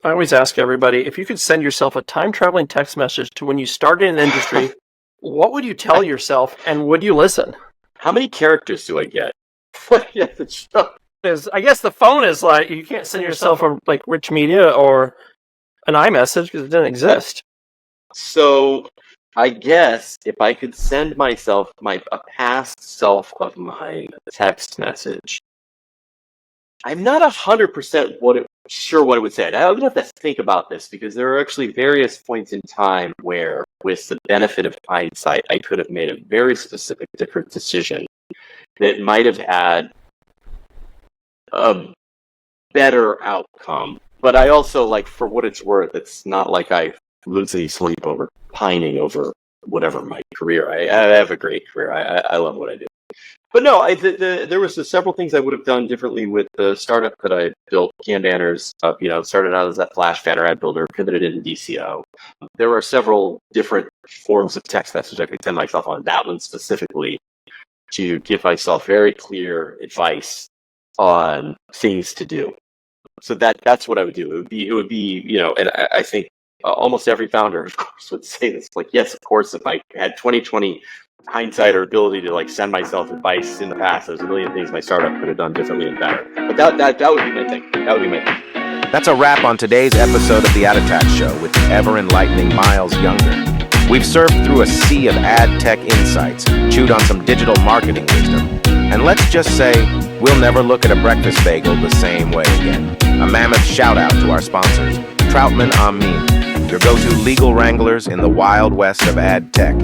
I always ask everybody, if you could send yourself a time traveling text message to when you started in the industry, what would you tell yourself, and would you listen? How many characters do I get? I guess the phone is like, you can't send yourself a like Rich Media or an iMessage because it doesn't exist. So I guess if I could send myself a past self of mine a text message, I'm not 100% sure what it would say. I would have to think about this because there are actually various points in time where, with the benefit of hindsight, I could have made a very specific different decision that might have had a better outcome. But I also, like, for what it's worth, it's not like I lose any sleep over pining over whatever my career. I have a great career. I love what I do. But no, there was several things I would have done differently with the startup that I built, Can Banners. Started out as that Flash banner ad builder, pivoted into DCO. There were several different forms of text message I could send myself on. That one specifically to give myself very clear advice on things to do. So that's what I would do. It would be, and I think almost every founder, of course, would say this. Like, yes, of course, if I had 2020 hindsight or ability to like send myself advice in the past, there's a million things my startup could have done differently and better. But that would be my thing. That's a wrap on today's episode of the Ad Attach Show with the ever-enlightening Myles Younger. We've surfed through a sea of ad tech insights, chewed on some digital marketing wisdom, and let's just say we'll never look at a breakfast bagel the same way again. A mammoth shout out to our sponsors, Troutman Amin, your go-to legal wranglers in the wild west of ad tech.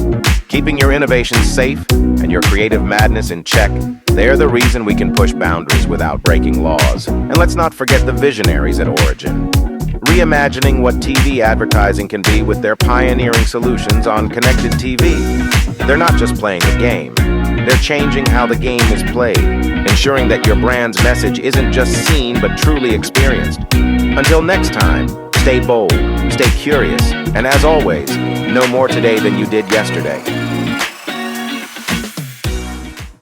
Keeping your innovations safe and your creative madness in check, they're the reason we can push boundaries without breaking laws. And let's not forget the visionaries at Origin, reimagining what TV advertising can be with their pioneering solutions on connected TV. They're not just playing a game, they're changing how the game is played, ensuring that your brand's message isn't just seen but truly experienced. Until next time, stay bold, stay curious, and as always, know more today than you did yesterday.